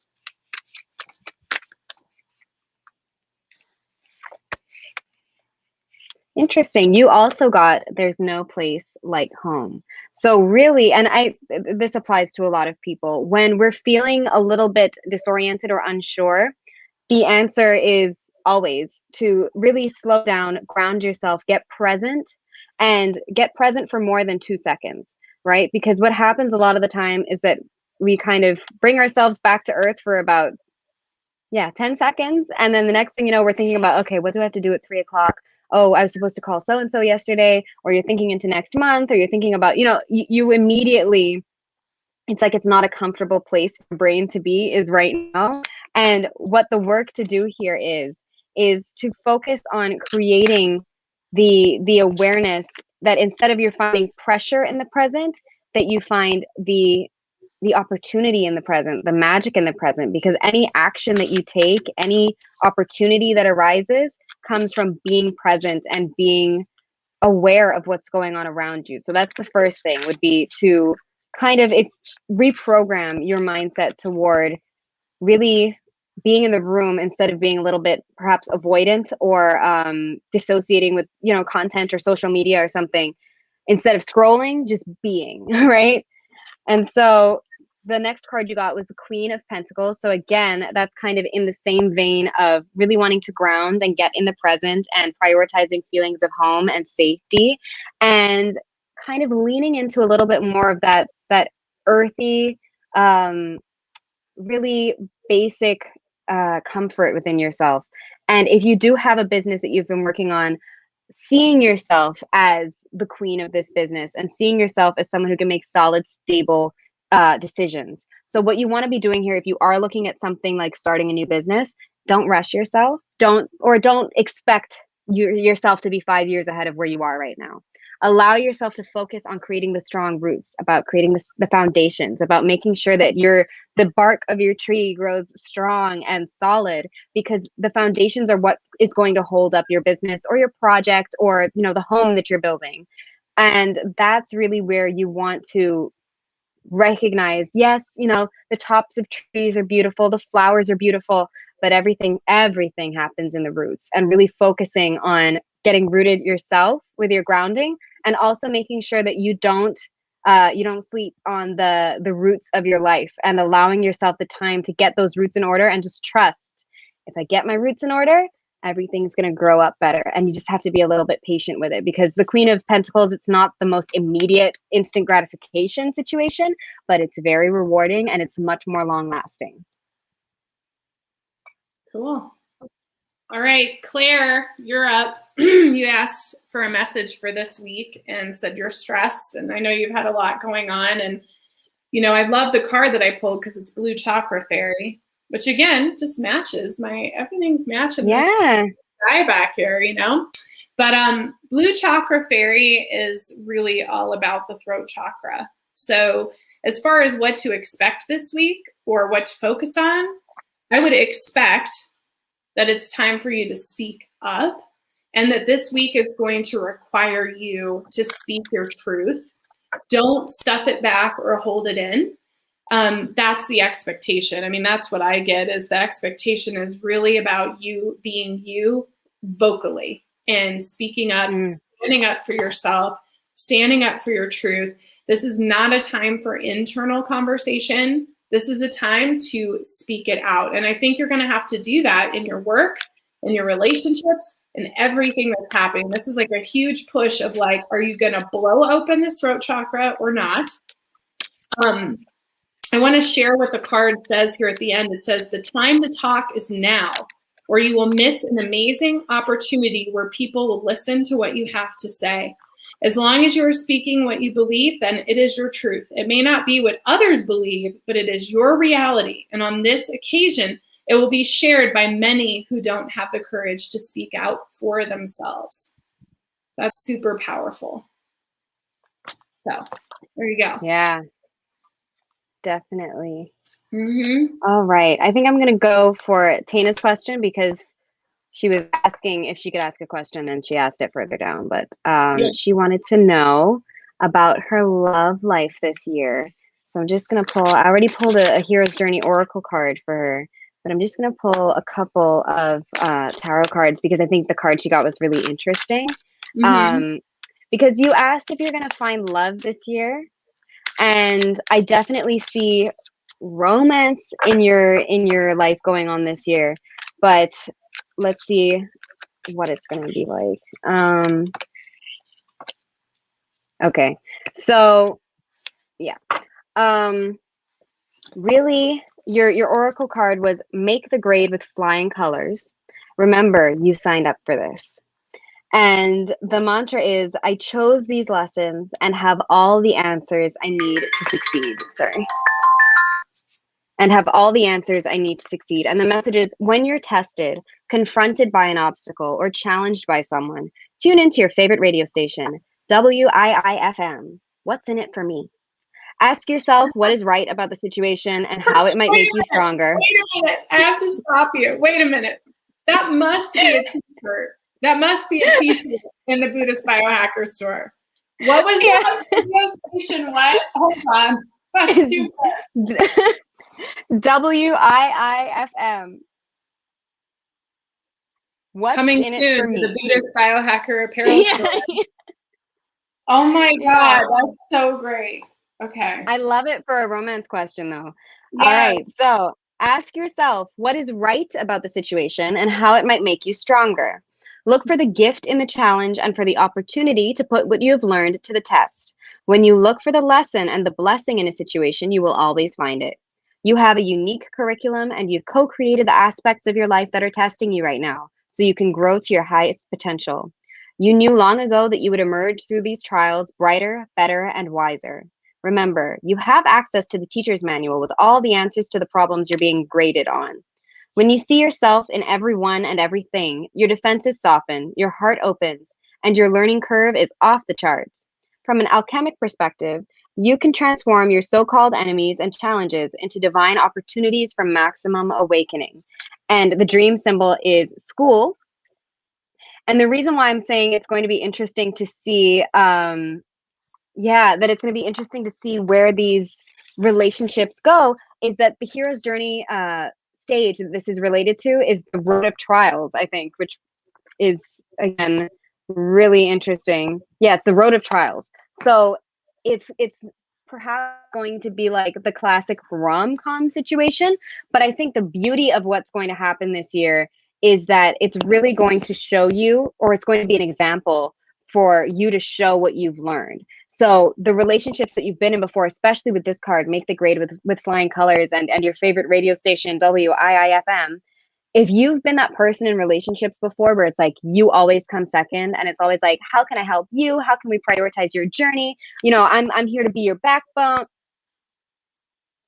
Interesting. You also got there's no place like home. So really, and this applies to a lot of people, when we're feeling a little bit disoriented or unsure, the answer is always to really slow down, ground yourself, get present, and get present for more than 2 seconds, right? Because what happens a lot of the time is that we kind of bring ourselves back to earth for about 10 seconds. And then the next thing you know, we're thinking about, okay, what do I have to do at 3 o'clock? Oh, I was supposed to call so and so yesterday, or you're thinking into next month, or you're thinking about, you immediately, it's like it's not a comfortable place for your brain to be is right now. And what the work to do here is to focus on creating the awareness that instead of you finding pressure in the present, that you find the opportunity in the present, the magic in the present, because any action that you take, any opportunity that arises comes from being present and being aware of what's going on around you. So that's the first thing, would be to kind of reprogram your mindset toward really being in the room instead of being a little bit perhaps avoidant or dissociating with content or social media or something. Instead of scrolling, just being, right? And so the next card you got was the Queen of Pentacles. So again, that's kind of in the same vein of really wanting to ground and get in the present and prioritizing feelings of home and safety, and kind of leaning into a little bit more of that earthy, really basic comfort within yourself. And if you do have a business that you've been working on, seeing yourself as the queen of this business and seeing yourself as someone who can make solid, stable decisions. So what you want to be doing here, if you are looking at something like starting a new business, don't rush yourself. Don't expect yourself to be 5 years ahead of where you are right now. Allow yourself to focus on creating the strong roots, about creating the foundations, about making sure that the bark of your tree grows strong and solid, because the foundations are what is going to hold up your business or your project or the home that you're building. And that's really where you want to recognize, yes, the tops of trees are beautiful, the flowers are beautiful, but everything happens in the roots, and really focusing on getting rooted yourself with your grounding, and also making sure that you don't sleep on the roots of your life, and allowing yourself the time to get those roots in order, and just trust, if I get my roots in order, everything's going to grow up better. And you just have to be a little bit patient with it, because the Queen of Pentacles, it's not the most immediate instant gratification situation, but it's very rewarding and it's much more long lasting. Cool. All right, Claire, you're up. You asked for a message for this week and said you're stressed, and I know you've had a lot going on. And I love the card that I pulled because it's Blue Chakra Fairy, which again just matches everything's matching this guy back here, But Blue Chakra Fairy is really all about the throat chakra. So as far as what to expect this week or what to focus on, I would expect that it's time for you to speak up, and that this week is going to require you to speak your truth. Don't stuff it back or hold it in. That's the expectation. I mean, that's what I get, is the expectation is really about you being you vocally and speaking up, standing up for yourself, standing up for your truth. This is not a time for internal conversation. This is a time to speak it out. And I think you're going to have to do that in your work, in your relationships, and everything that's happening. This is like a huge push of like, are you going to blow open this throat chakra or not? I want to share what the card says here at the end. It says, the time to talk is now, or you will miss an amazing opportunity where people will listen to what you have to say. As long as you are speaking what you believe, then it is your truth. It may not be what others believe, but it is your reality. And on this occasion, it will be shared by many who don't have the courage to speak out for themselves. That's super powerful. So there you go. Yeah, definitely. All right. I think I'm going to go for Tana's question, because she was asking if she could ask a question, and she asked it further down. But she wanted to know about her love life this year. So I'm just going to pull, I already pulled a Hero's Journey Oracle card for her, but I'm just going to pull a couple of tarot cards, because I think the card she got was really interesting. Because you asked if you're going to find love this year. And I definitely see romance in your life going on this year. But let's see what it's going to be like. Okay. So, yeah. Really, your oracle card was make the grade with flying colors. Remember, you signed up for this. And the mantra is, I chose these lessons and have all the answers I need to succeed. Sorry. And have all the answers I need to succeed. And the message is, when you're tested, confronted by an obstacle, or challenged by someone, tune into your favorite radio station, WIIFM. What's in it for me? Ask yourself what is right about the situation and how it might make you stronger. Wait a minute. I have to stop you. Wait a minute. That must be a t-shirt. That must be a t-shirt in the Buddhist Biohacker store. What was that radio station? What? Hold on. That's too bad. WIIFM. What's coming in it soon for to me? the Buddhist Biohacker apparel store. Oh my God, that's so great. Okay. I love it for a romance question, though. Yeah. All right. So ask yourself what is right about the situation and how it might make you stronger. Look for the gift in the challenge and for the opportunity to put what you have learned to the test. When you look for the lesson and the blessing in a situation, you will always find it. You have a unique curriculum and you've co-created the aspects of your life that are testing you right now, so you can grow to your highest potential. You knew long ago that you would emerge through these trials brighter, better, and wiser. Remember, you have access to the teacher's manual with all the answers to the problems you're being graded on. When you see yourself in everyone and everything, your defenses soften, your heart opens, and your learning curve is off the charts. From an alchemic perspective, you can transform your so-called enemies and challenges into divine opportunities for maximum awakening. And the dream symbol is school. And the reason why I'm saying it's going to be interesting to see that it's going to be interesting to see where these relationships go is that the hero's journey stage that this is related to is the road of trials, I think, which is, again, really interesting. Yeah, it's the road of trials. So it's perhaps going to be like the classic rom-com situation, but I think the beauty of what's going to happen this year is that it's really going to show you, or it's going to be an example for you to show what you've learned. So the relationships that you've been in before, especially with this card, make the grade with flying colors and your favorite radio station, WIIFM. If you've been that person in relationships before where it's like you always come second and it's always like, how can I help you? How can we prioritize your journey? You know, I'm here to be your backbone.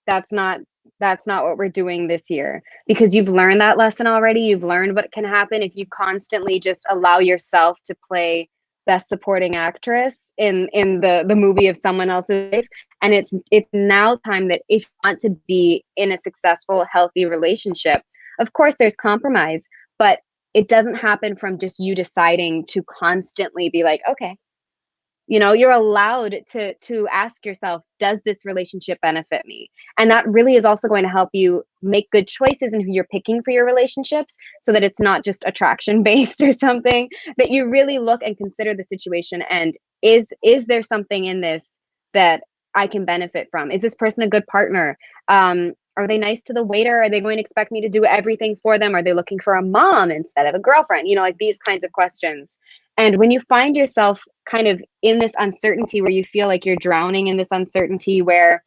That's not what we're doing this year, because you've learned that lesson already. You've learned what can happen if you constantly just allow yourself to play best supporting actress in the movie of someone else's life. And it's now time that if you want to be in a successful, healthy relationship, of course there's compromise, but it doesn't happen from just you deciding to constantly be like, okay, you know, you're allowed to ask yourself, does this relationship benefit me? And that really is also going to help you make good choices in who you're picking for your relationships, so that it's not just attraction based or something, that you really look and consider the situation. And is there something in this that I can benefit from? Is this person a good partner? Are they nice to the waiter? Are they going to expect me to do everything for them? Are they looking for a mom instead of a girlfriend? You know, like these kinds of questions. And when you find yourself kind of in this uncertainty where you feel like you're drowning in this uncertainty, where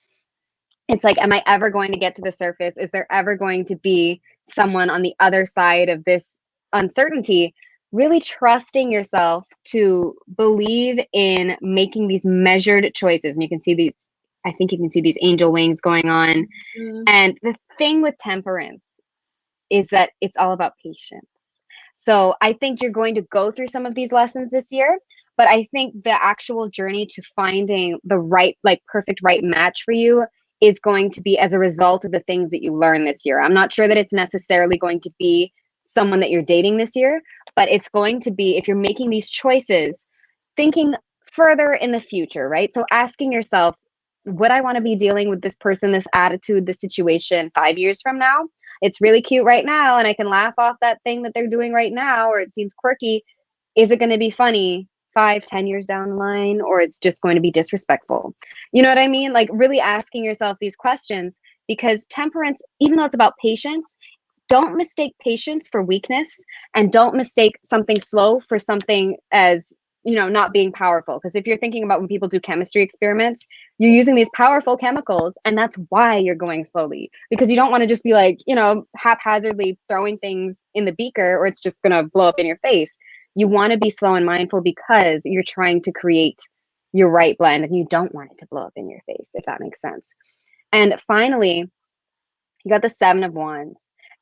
it's like, am I ever going to get to the surface? Is there ever going to be someone on the other side of this uncertainty? Really trusting yourself to believe in making these measured choices. And you can see these, I think you can see these angel wings going on. Mm. And the thing with temperance is that it's all about patience. So I think you're going to go through some of these lessons this year, but I think the actual journey to finding the right, like perfect right match for you is going to be as a result of the things that you learn this year. I'm not sure that it's necessarily going to be someone that you're dating this year, but it's going to be, if you're making these choices, thinking further in the future, right? So asking yourself, would I want to be dealing with this person, this attitude, this situation 5 years from now? It's really cute right now, and I can laugh off that thing that they're doing right now, or it seems quirky. Is it going to be funny 5-10 years down the line, or it's just going to be disrespectful? You know what I mean? Like really asking yourself these questions, because temperance, even though it's about patience, don't mistake patience for weakness, and don't mistake something slow for something as, not being powerful. Because if you're thinking about when people do chemistry experiments, you're using these powerful chemicals, and that's why you're going slowly, because you don't want to just be like, haphazardly throwing things in the beaker, or it's just going to blow up in your face. You want to be slow and mindful because you're trying to create your right blend, and you don't want it to blow up in your face, if that makes sense. And finally, you got the Seven of Wands.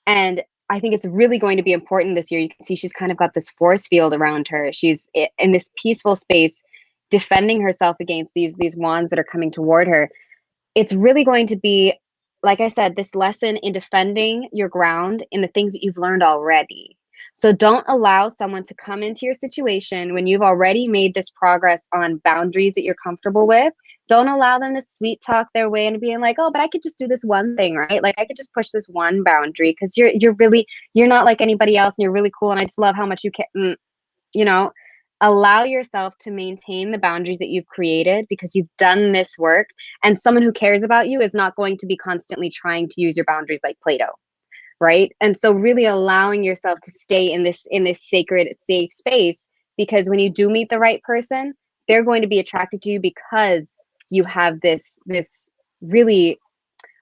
And I think it's really going to be important this year. You can see she's kind of got this force field around her. She's in this peaceful space, defending herself against these wands that are coming toward her. It's really going to be, like I said, this lesson in defending your ground in the things that you've learned already. So don't allow someone to come into your situation when you've already made this progress on boundaries that you're comfortable with. Don't allow them to sweet talk their way into being like, oh, but I could just do this one thing, right? Like I could just push this one boundary because you're not like anybody else, and you're really cool, and I just love how much you can, allow yourself to maintain the boundaries that you've created because you've done this work, and someone who cares about you is not going to be constantly trying to use your boundaries like Play-Doh. Right. And so really allowing yourself to stay in this sacred, safe space, because when you do meet the right person, they're going to be attracted to you because you have this really,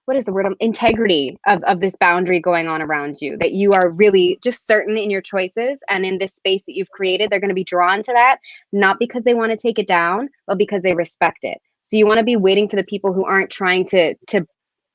what is the word? Integrity of this boundary going on around you, that you are really just certain in your choices, and in this space that you've created, they're going to be drawn to that, not because they want to take it down, but because they respect it. So you want to be waiting for the people who aren't trying to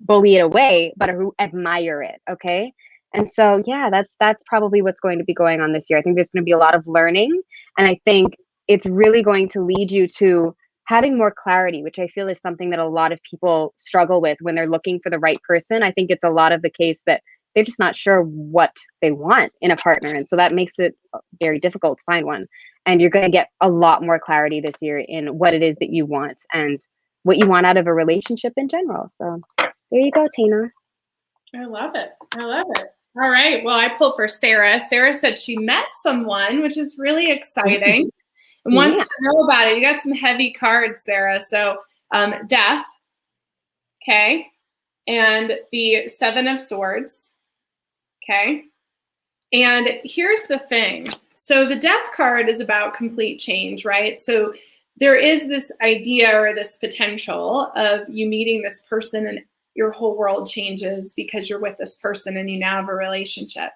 bully it away, but who admire it. Okay. And so, yeah, that's probably what's going to be going on this year. I think there's going to be a lot of learning, and I think it's really going to lead you to having more clarity, which I feel is something that a lot of people struggle with when they're looking for the right person. I think it's a lot of the case that they're just not sure what they want in a partner. And so that makes it very difficult to find one. And you're going to get a lot more clarity this year in what it is that you want and what you want out of a relationship in general. So there you go, Tina. I love it. I love it. All right. Well, I pulled for Sarah. Sarah said she met someone, which is really exciting, and wants to know about it. You got some heavy cards, Sarah. So death. Okay. And the Seven of Swords. Okay. And here's the thing. So the death card is about complete change, right? So there is this idea or this potential of you meeting this person and your whole world changes because you're with this person and you now have a relationship.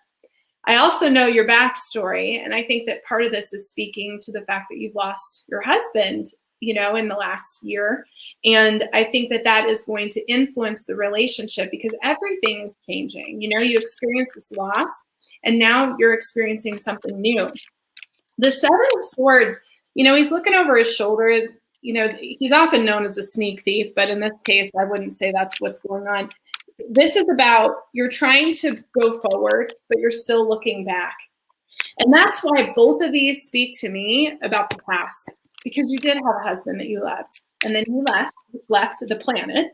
I also know your backstory, and I think that part of this is speaking to the fact that you've lost your husband, in the last year. And I think that that is going to influence the relationship because everything is changing. You experience this loss, and now you're experiencing something new. The Seven of Swords, he's looking over his shoulder. He's often known as a sneak thief, but in this case, I wouldn't say that's what's going on. This is about you're trying to go forward, but you're still looking back. And that's why both of these speak to me about the past, because you did have a husband that you loved, and then he left the planet.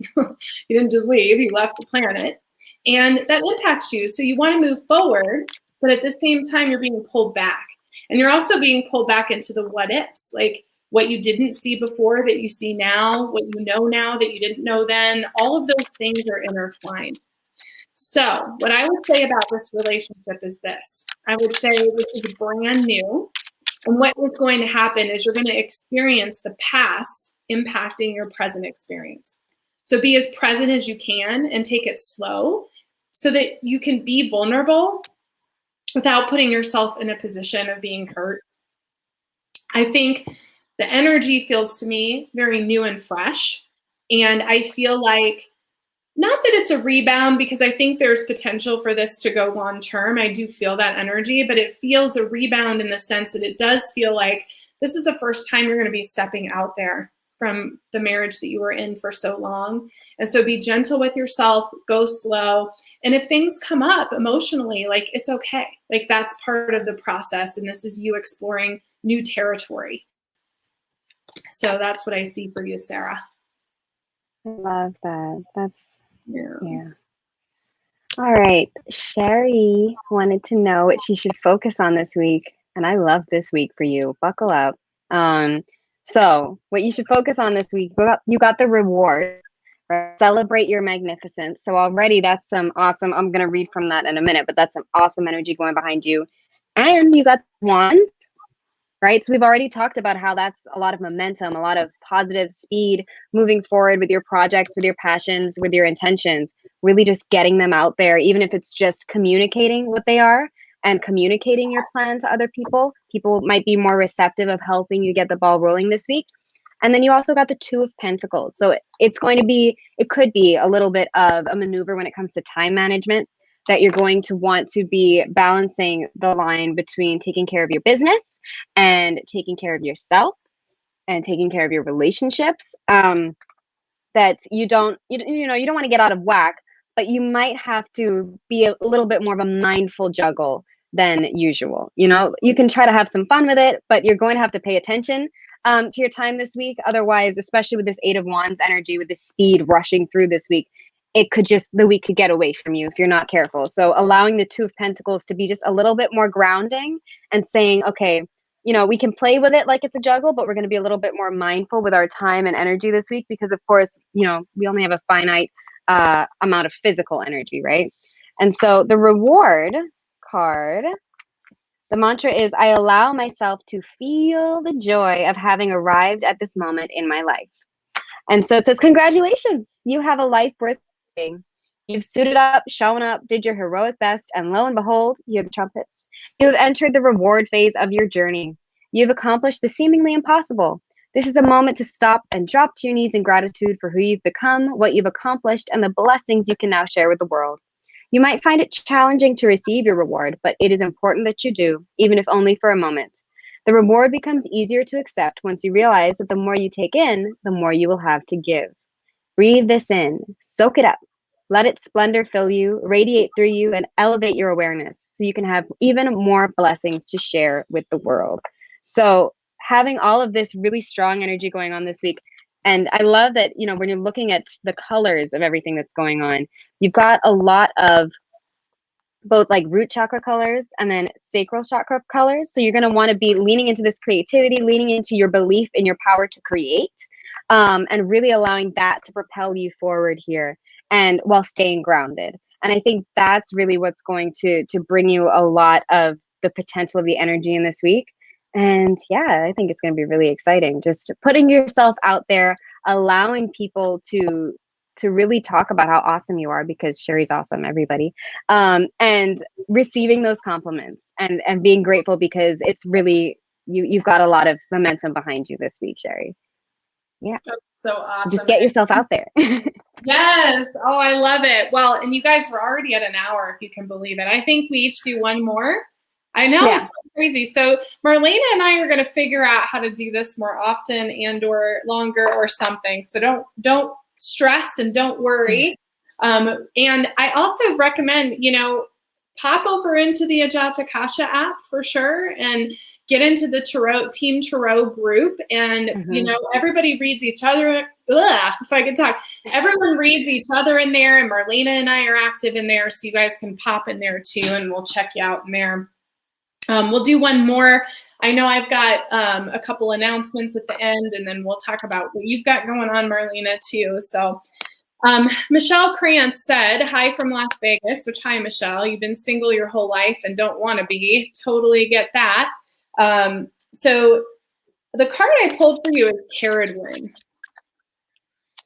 He didn't just leave, he left the planet. And that impacts you. So you want to move forward, but at the same time, you're being pulled back. And you're also being pulled back into the what ifs, like what you didn't see before that you see now, what you know now that you didn't know then. All of those things are intertwined. So what I would say about this relationship is this. I would say this is brand new. And what is going to happen is you're going to experience the past impacting your present experience. So be as present as you can and take it slow so that you can be vulnerable without putting yourself in a position of being hurt. I think the energy feels to me very new and fresh. And I feel like, not that it's a rebound, because I think there's potential for this to go long term. I do feel that energy, but it feels a rebound in the sense that it does feel like this is the first time you're going to be stepping out there from the marriage that you were in for so long. And so be gentle with yourself, go slow. And if things come up emotionally, like it's okay. Like that's part of the process. And this is you exploring new territory. So that's what I see for you, Sarah. I love that. That's, yeah. All right. Sherry wanted to know what she should focus on this week. And I love this week for you. Buckle up. So what you should focus on this week, you got the reward, right? Celebrate your magnificence. So already that's some awesome, I'm going to read from that in a minute, but that's some awesome energy going behind you. And you got wands, right? So we've already talked about how that's a lot of momentum, a lot of positive speed moving forward with your projects, with your passions, with your intentions, really just getting them out there, even if it's just communicating what they are and communicating your plan to other people. People might be more receptive of helping you get the ball rolling this week. And then you also got the Two of Pentacles. So it's going to be, it could be a little bit of a maneuver when it comes to time management, that you're going to want to be balancing the line between taking care of your business and taking care of yourself and taking care of your relationships. That you don't want to get out of whack, but you might have to be a little bit more of a mindful juggle than usual. You can try to have some fun with it, but you're going to have to pay attention to your time this week. Otherwise, especially with this Eight of Wands energy, with this speed rushing through this week, the week could get away from you if you're not careful. So allowing the Two of Pentacles to be just a little bit more grounding and saying, okay, we can play with it like it's a juggle, but we're going to be a little bit more mindful with our time and energy this week because, of course, we only have a finite amount of physical energy, right? And so the reward card, the mantra is, I allow myself to feel the joy of having arrived at this moment in my life. And so it says, congratulations, you have a life worth living. You've suited up, shown up, did your heroic best, and lo and behold, you hear the trumpets. You have entered the reward phase of your journey. You've accomplished the seemingly impossible. This is a moment to stop and drop to your knees in gratitude for who you've become, what you've accomplished, and the blessings you can now share with the world. You might find it challenging to receive your reward, but it is important that you do, even if only for a moment. The reward becomes easier to accept once you realize that the more you take in, the more you will have to give. Breathe this in, soak it up, let its splendor fill you, radiate through you, and elevate your awareness so you can have even more blessings to share with the world. So having all of this really strong energy going on this week, and I love that, when you're looking at the colors of everything that's going on, you've got a lot of both like root chakra colors and then sacral chakra colors. So you're going to want to be leaning into this creativity, leaning into your belief in your power to create, and really allowing that to propel you forward here, and while staying grounded. And I think that's really what's going to bring you a lot of the potential of the energy in this week. And yeah, I think it's going to be really exciting. Just putting yourself out there, allowing people to really talk about how awesome you are, because Sherry's awesome, everybody. And receiving those compliments and being grateful because it's really, you've got a lot of momentum behind you this week, Sherry. Yeah. That's so awesome. So just get yourself out there. Yes. Oh, I love it. Well, and you guys were already at an hour, if you can believe it. I think we each do one more. I know, yeah. It's so crazy. So Marlena and I are going to figure out how to do this more often and or longer or something. So don't stress and don't worry. And I also recommend, pop over into the Ajatakasha app for sure and get into the Team Tarot group. And, everybody reads each other. If I could talk, everyone reads each other in there, and Marlena and I are active in there. So you guys can pop in there too, and we'll check you out in there. We'll do one more. I know I've got a couple announcements at the end, and then we'll talk about what you've got going on, Marlena, too. So Michelle Krantz said, hi from Las Vegas, which, hi, Michelle. You've been single your whole life and don't want to be. Totally get that. So the card I pulled for you is Caradwyn.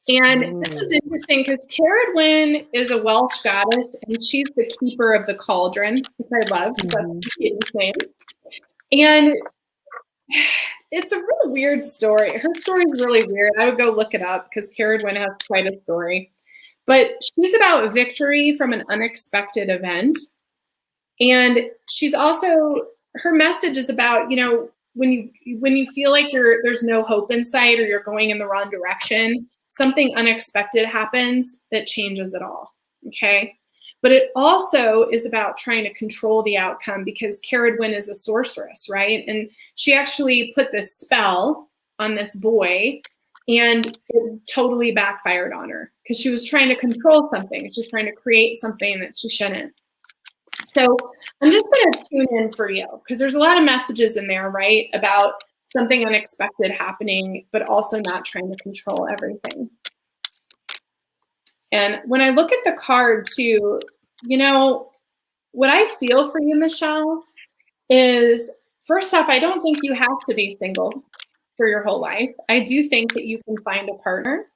And this is interesting because Caradwyn is a Welsh goddess, and she's the keeper of the cauldron, which I love. That's the kitten's name. And it's a really weird story. Her story is really weird. I would go look it up because Caradwyn has quite a story. But she's about victory from an unexpected event. And she's also, her message is about, when you feel like there's no hope in sight, or you're going in the wrong direction, something unexpected happens that changes it all, okay? But it also is about trying to control the outcome, because Caradwyn is a sorceress, right? And she actually put this spell on this boy, and it totally backfired on her because she was trying to control something. She's trying to create something that she shouldn't. So I'm just going to tune in for you, because there's a lot of messages in there, right, about something unexpected happening, but also not trying to control everything. And when I look at the card too, you know, what I feel for you, Michelle, is first off, I don't think you have to be single for your whole life. I do think that you can find a partner.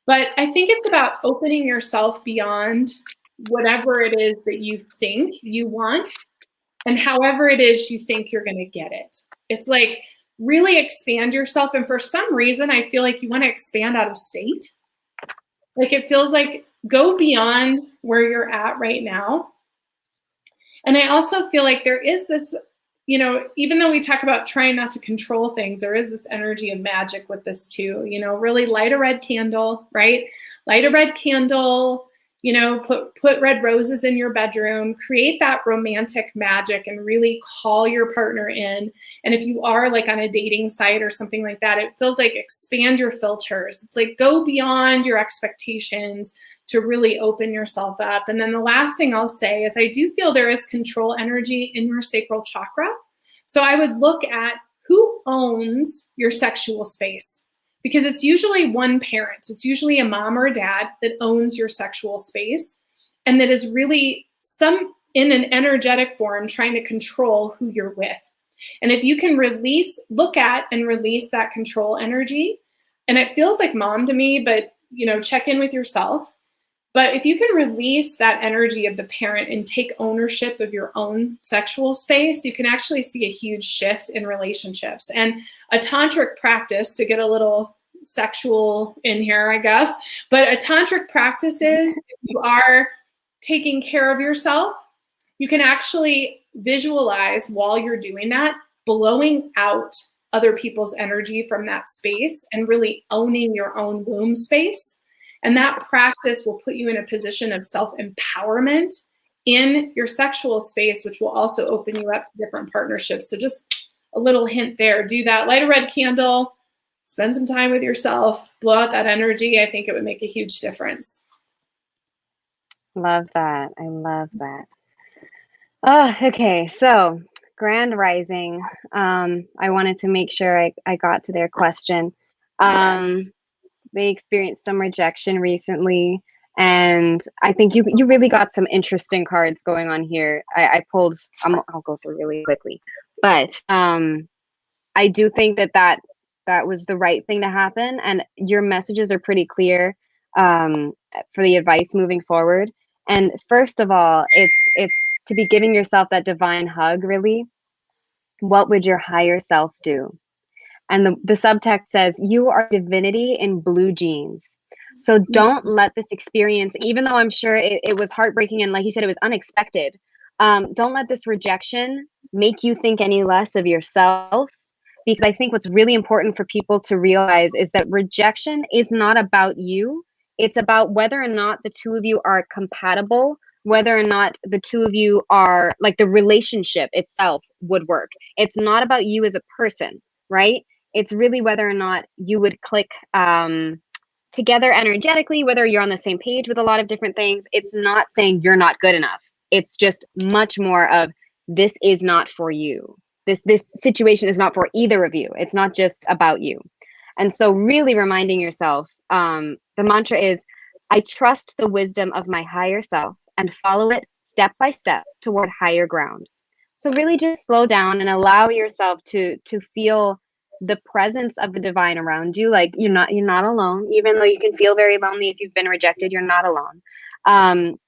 But I think it's about opening yourself beyond whatever it is that you think you want and however it is you think you're going to get it. It's like really expand yourself. And for some reason, I feel like you want to expand out of state. Like it feels like go beyond where you're at right now. And I also feel like there is this, you know, even though we talk about trying not to control things, there is this energy of magic with this too. You know, really light a red candle, right? Light a red candle, you know, put red roses in your bedroom, create that romantic magic and really call your partner in. And if you are like on a dating site or something like that, it feels like expand your filters. It's like go beyond your expectations to really open yourself up. And then the last thing I'll say is I do feel there is control energy in your sacral chakra. So I would look at who owns your sexual space, because it's usually one parent. It's usually a mom or a dad that owns your sexual space and that is really in an energetic form trying to control who you're with. And if you can look at and release that control energy, and it feels like mom to me, but you know, check in with yourself. But if you can release that energy of the parent and take ownership of your own sexual space, you can actually see a huge shift in relationships. And a tantric practice, to get a little sexual in here, I guess, but a tantric practice is if you are taking care of yourself, you can actually visualize while you're doing that, blowing out other people's energy from that space and really owning your own womb space. And that practice will put you in a position of self-empowerment in your sexual space, which will also open you up to different partnerships. So just a little hint there. Do that. Light a red candle. Spend some time with yourself. Blow out that energy. I think it would make a huge difference. Love that. I love that. Oh, okay. So Grand Rising. I wanted to make sure I got to their question. They experienced some rejection recently, and I think you really got some interesting cards going on here. I pulled. I'll go through really quickly, but I do think that was the right thing to happen, and your messages are pretty clear for the advice moving forward. And first of all, it's to be giving yourself that divine hug. Really, what would your higher self do? And the subtext says, you are divinity in blue jeans. So don't let this experience, even though I'm sure it was heartbreaking and like you said, it was unexpected. Don't let this rejection make you think any less of yourself. Because I think what's really important for people to realize is that rejection is not about you. It's about whether or not the two of you are compatible, whether or not the two of you are like the relationship itself would work. It's not about you as a person, right? It's really whether or not you would click together energetically, whether you're on the same page with a lot of different things. It's not saying you're not good enough. It's just much more of this is not for you. This situation is not for either of you. It's not just about you. And so really reminding yourself, the mantra is, I trust the wisdom of my higher self and follow it step by step toward higher ground. So really just slow down and allow yourself to feel the presence of the divine around you. Like you're not alone, even though you can feel very lonely if you've been rejected, you're not alone.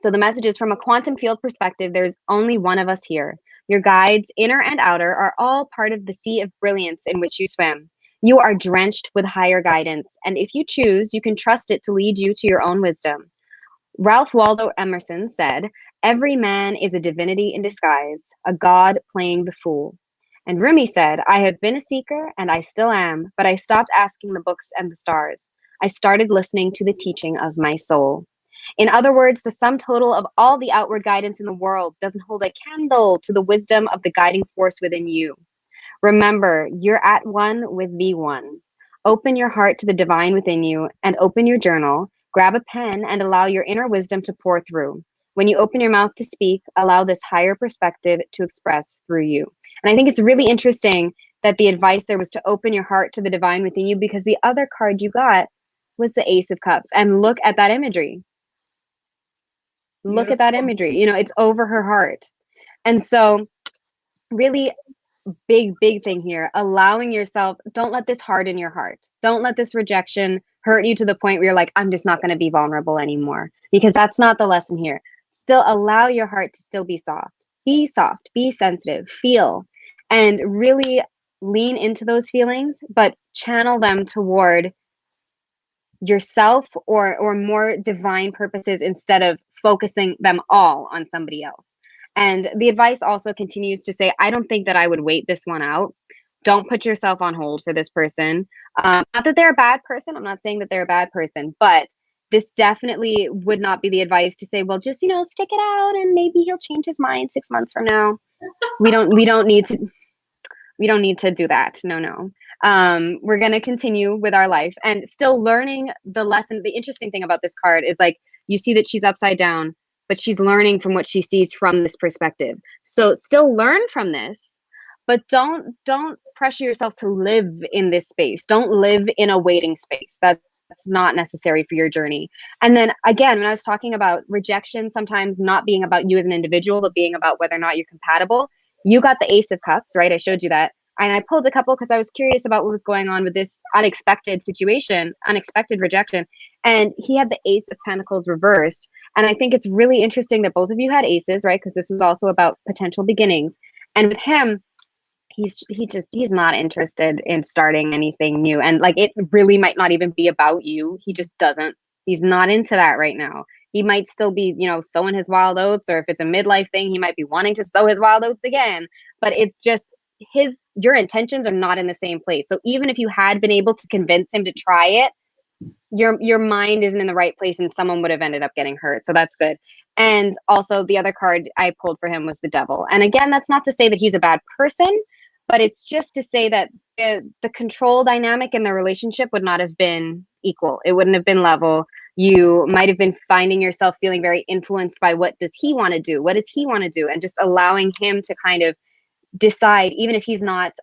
So the message is, from a quantum field perspective, there's only one of us here. Your guides, inner and outer, are all part of the sea of brilliance in which you swim. You are drenched with higher guidance, and if you choose, you can trust it to lead you to your own wisdom. Ralph Waldo Emerson said, every man is a divinity in disguise, a god playing the fool. And Rumi said, I have been a seeker, and I still am, but I stopped asking the books and the stars. I started listening to the teaching of my soul. In other words, the sum total of all the outward guidance in the world doesn't hold a candle to the wisdom of the guiding force within you. Remember, you're at one with the one. Open your heart to the divine within you and open your journal. Grab a pen and allow your inner wisdom to pour through. When you open your mouth to speak, allow this higher perspective to express through you. And I think it's really interesting that the advice there was to open your heart to the divine within you, because the other card you got was the Ace of Cups. And look at that imagery. Look at that imagery. You know, it's over her heart. And so really big thing here, allowing yourself, don't let this harden your heart. Don't let this rejection hurt you to the point where you're like, I'm just not going to be vulnerable anymore, because that's not the lesson here. Still allow your heart to still be soft, be sensitive, feel, and really lean into those feelings, but channel them toward yourself or more divine purposes instead of focusing them all on somebody else. And the advice also continues to say, I don't think that I would wait this one out. Don't put yourself on hold for this person. Not that they're a bad person. I'm not saying that they're a bad person, but this definitely would not be the advice to say, well, just, you know, stick it out and maybe he'll change his mind 6 months from now. We don't need to do that. No. We're going to continue with our life and still learning the lesson. The interesting thing about this card is, like, you see that she's upside down, but she's learning from what she sees from this perspective. So still learn from this, but don't pressure yourself to live in this space. Don't live in a waiting space. That's not necessary for your journey. And then again, when I was talking about rejection, sometimes not being about you as an individual, but being about whether or not you're compatible, you got the Ace of Cups, right? I showed you that. And I pulled a couple because I was curious about what was going on with this unexpected situation, unexpected rejection. And he had the Ace of Pentacles reversed. And I think it's really interesting that both of you had aces, right? Because this was also about potential beginnings. And with him, he's not interested in starting anything new. And like, it really might not even be about you. He's not into that right now. He might still be, you know, sowing his wild oats, or if it's a midlife thing, he might be wanting to sow his wild oats again. But it's just your intentions are not in the same place. So even if you had been able to convince him to try it, your mind isn't in the right place and someone would have ended up getting hurt. So that's good. And also the other card I pulled for him was the Devil. And again, that's not to say that he's a bad person, but it's just to say that the control dynamic in the relationship would not have been equal. It wouldn't have been level. You might have been finding yourself feeling very influenced by what does he want to do? What does he want to do? And just allowing him to kind of decide, even if he's not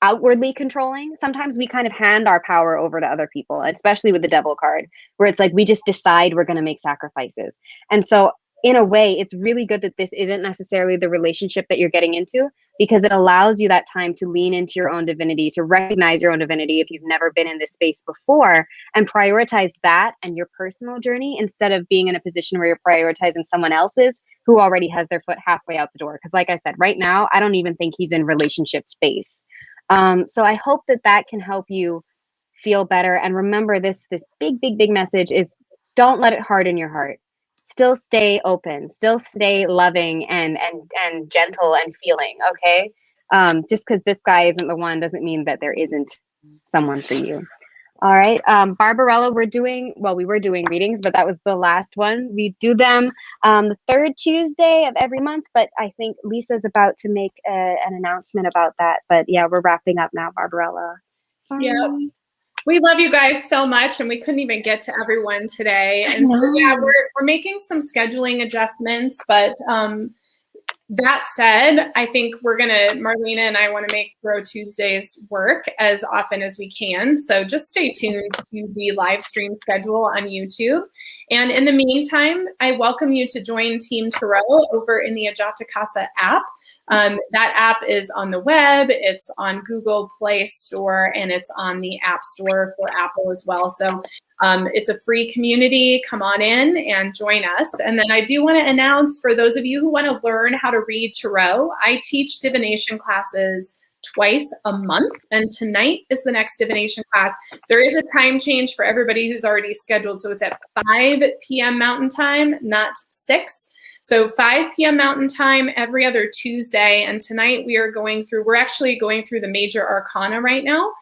outwardly controlling. Sometimes we kind of hand our power over to other people, especially with the Devil card, where it's like we just decide we're going to make sacrifices. And so in a way, it's really good that this isn't necessarily the relationship that you're getting into, because it allows you that time to lean into your own divinity, to recognize your own divinity if you've never been in this space before, and prioritize that and your personal journey instead of being in a position where you're prioritizing someone else's who already has their foot halfway out the door. Because like I said, right now, I don't even think he's in relationship space. So I hope that can help you feel better. And remember, this big message is, don't let it harden your heart. Still stay open, still stay loving and gentle and feeling, okay? Just because this guy isn't the one doesn't mean that there isn't someone for you. All right, Barbarella, we were doing readings, but that was the last one. We do them the third Tuesday of every month, but I think Lisa's about to make an announcement about that. But yeah, we're wrapping up now, Barbarella. Sorry. Yeah. We love you guys so much, and we couldn't even get to everyone today. And so, yeah, we're making some scheduling adjustments, but that said, I think Marlena and I want to make Throw Tuesdays work as often as we can. So just stay tuned to the live stream schedule on YouTube. And in the meantime, I welcome you to join Team Tarot over in the Ajata Casa app. That app is on the web, it's on Google Play Store, and it's on the App Store for Apple as well. So it's a free community. Come on in and join us. And then I do want to announce, for those of you who want to learn how to read tarot, I teach divination classes twice a month, and tonight is the next divination class. There is a time change for everybody who's already scheduled, so it's at 5 p.m. Mountain Time, not 6. So 5 p.m. Mountain Time every other Tuesday. And tonight we're actually going through the major arcana right now.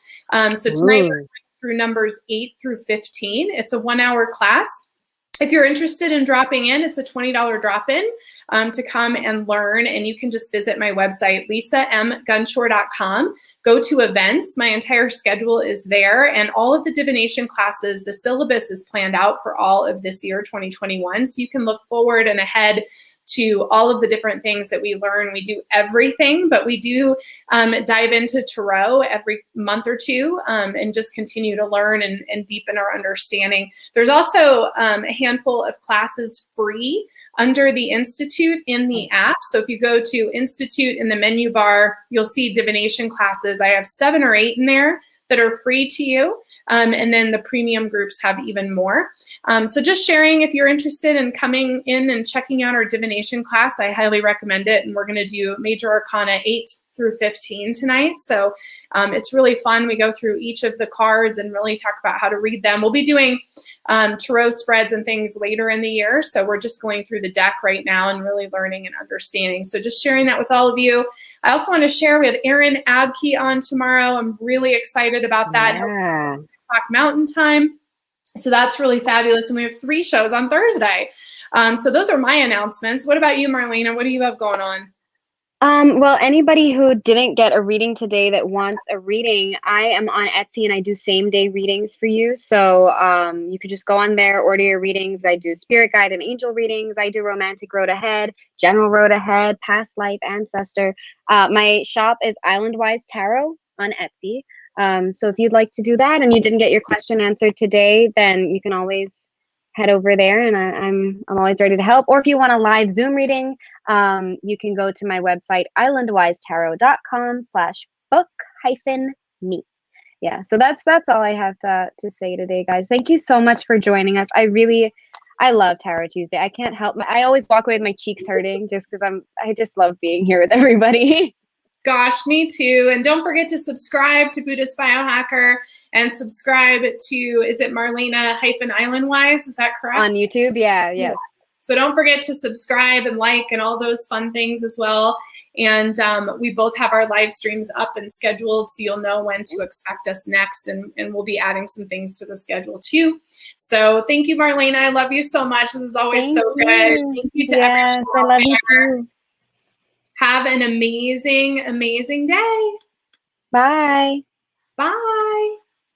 So tonight we're going through numbers 8 through 15. It's a 1-hour class. If you're interested in dropping in, it's a $20 drop-in to come and learn. And you can just visit my website, lisamgunshore.com. Go to events. My entire schedule is there. And all of the divination classes, the syllabus is planned out for all of this year, 2021. So you can look forward and ahead to all of the different things that we learn. We do everything, but we do dive into tarot every month or two and just continue to learn and deepen our understanding. There's also a handful of classes free under the Institute in the app. So if you go to Institute in the menu bar, you'll see divination classes. I have 7 or 8 in there that are free to you. And then the premium groups have even more. So just sharing, if you're interested in coming in and checking out our divination class, I highly recommend it. And we're going to do Major Arcana 8 through 15 tonight. So it's really fun. We go through each of the cards and really talk about how to read them. We'll be doing tarot spreads and things later in the year. So we're just going through the deck right now and really learning and understanding. So just sharing that with all of you. I also want to share, we have Erin Abke on tomorrow. I'm really excited about that. Yeah. Mountain time. So that's really fabulous. And we have 3 shows on Thursday. So those are my announcements. What about you, Marlena? What do you have going on? Well, anybody who didn't get a reading today that wants a reading, I am on Etsy and I do same-day readings for you. So you could just go on there, order your readings. I do spirit guide and angel readings. I do romantic road ahead, general road ahead, past life, ancestor. My shop is Islandwise Tarot on Etsy. So if you'd like to do that and you didn't get your question answered today, then you can always head over there, and I'm always ready to help. Or if you want a live Zoom reading, you can go to my website, islandwisetarot.com/book-me. Yeah, so that's all I have to say today, guys. Thank you so much for joining us. I love Tarot Tuesday. I can't help I always walk away with my cheeks hurting just because I just love being here with everybody. Gosh, me too. And don't forget to subscribe to Buddhist Biohacker and subscribe to, is it Marlena-Islandwise? Is that correct? On YouTube, yeah, yes. So don't forget to subscribe and like and all those fun things as well. And we both have our live streams up and scheduled, so you'll know when to expect us next. And we'll be adding some things to the schedule too. So thank you, Marlena. I love you so much. This is always so good. Thank you to everyone. I love you too. Have an amazing, amazing day. Bye. Bye.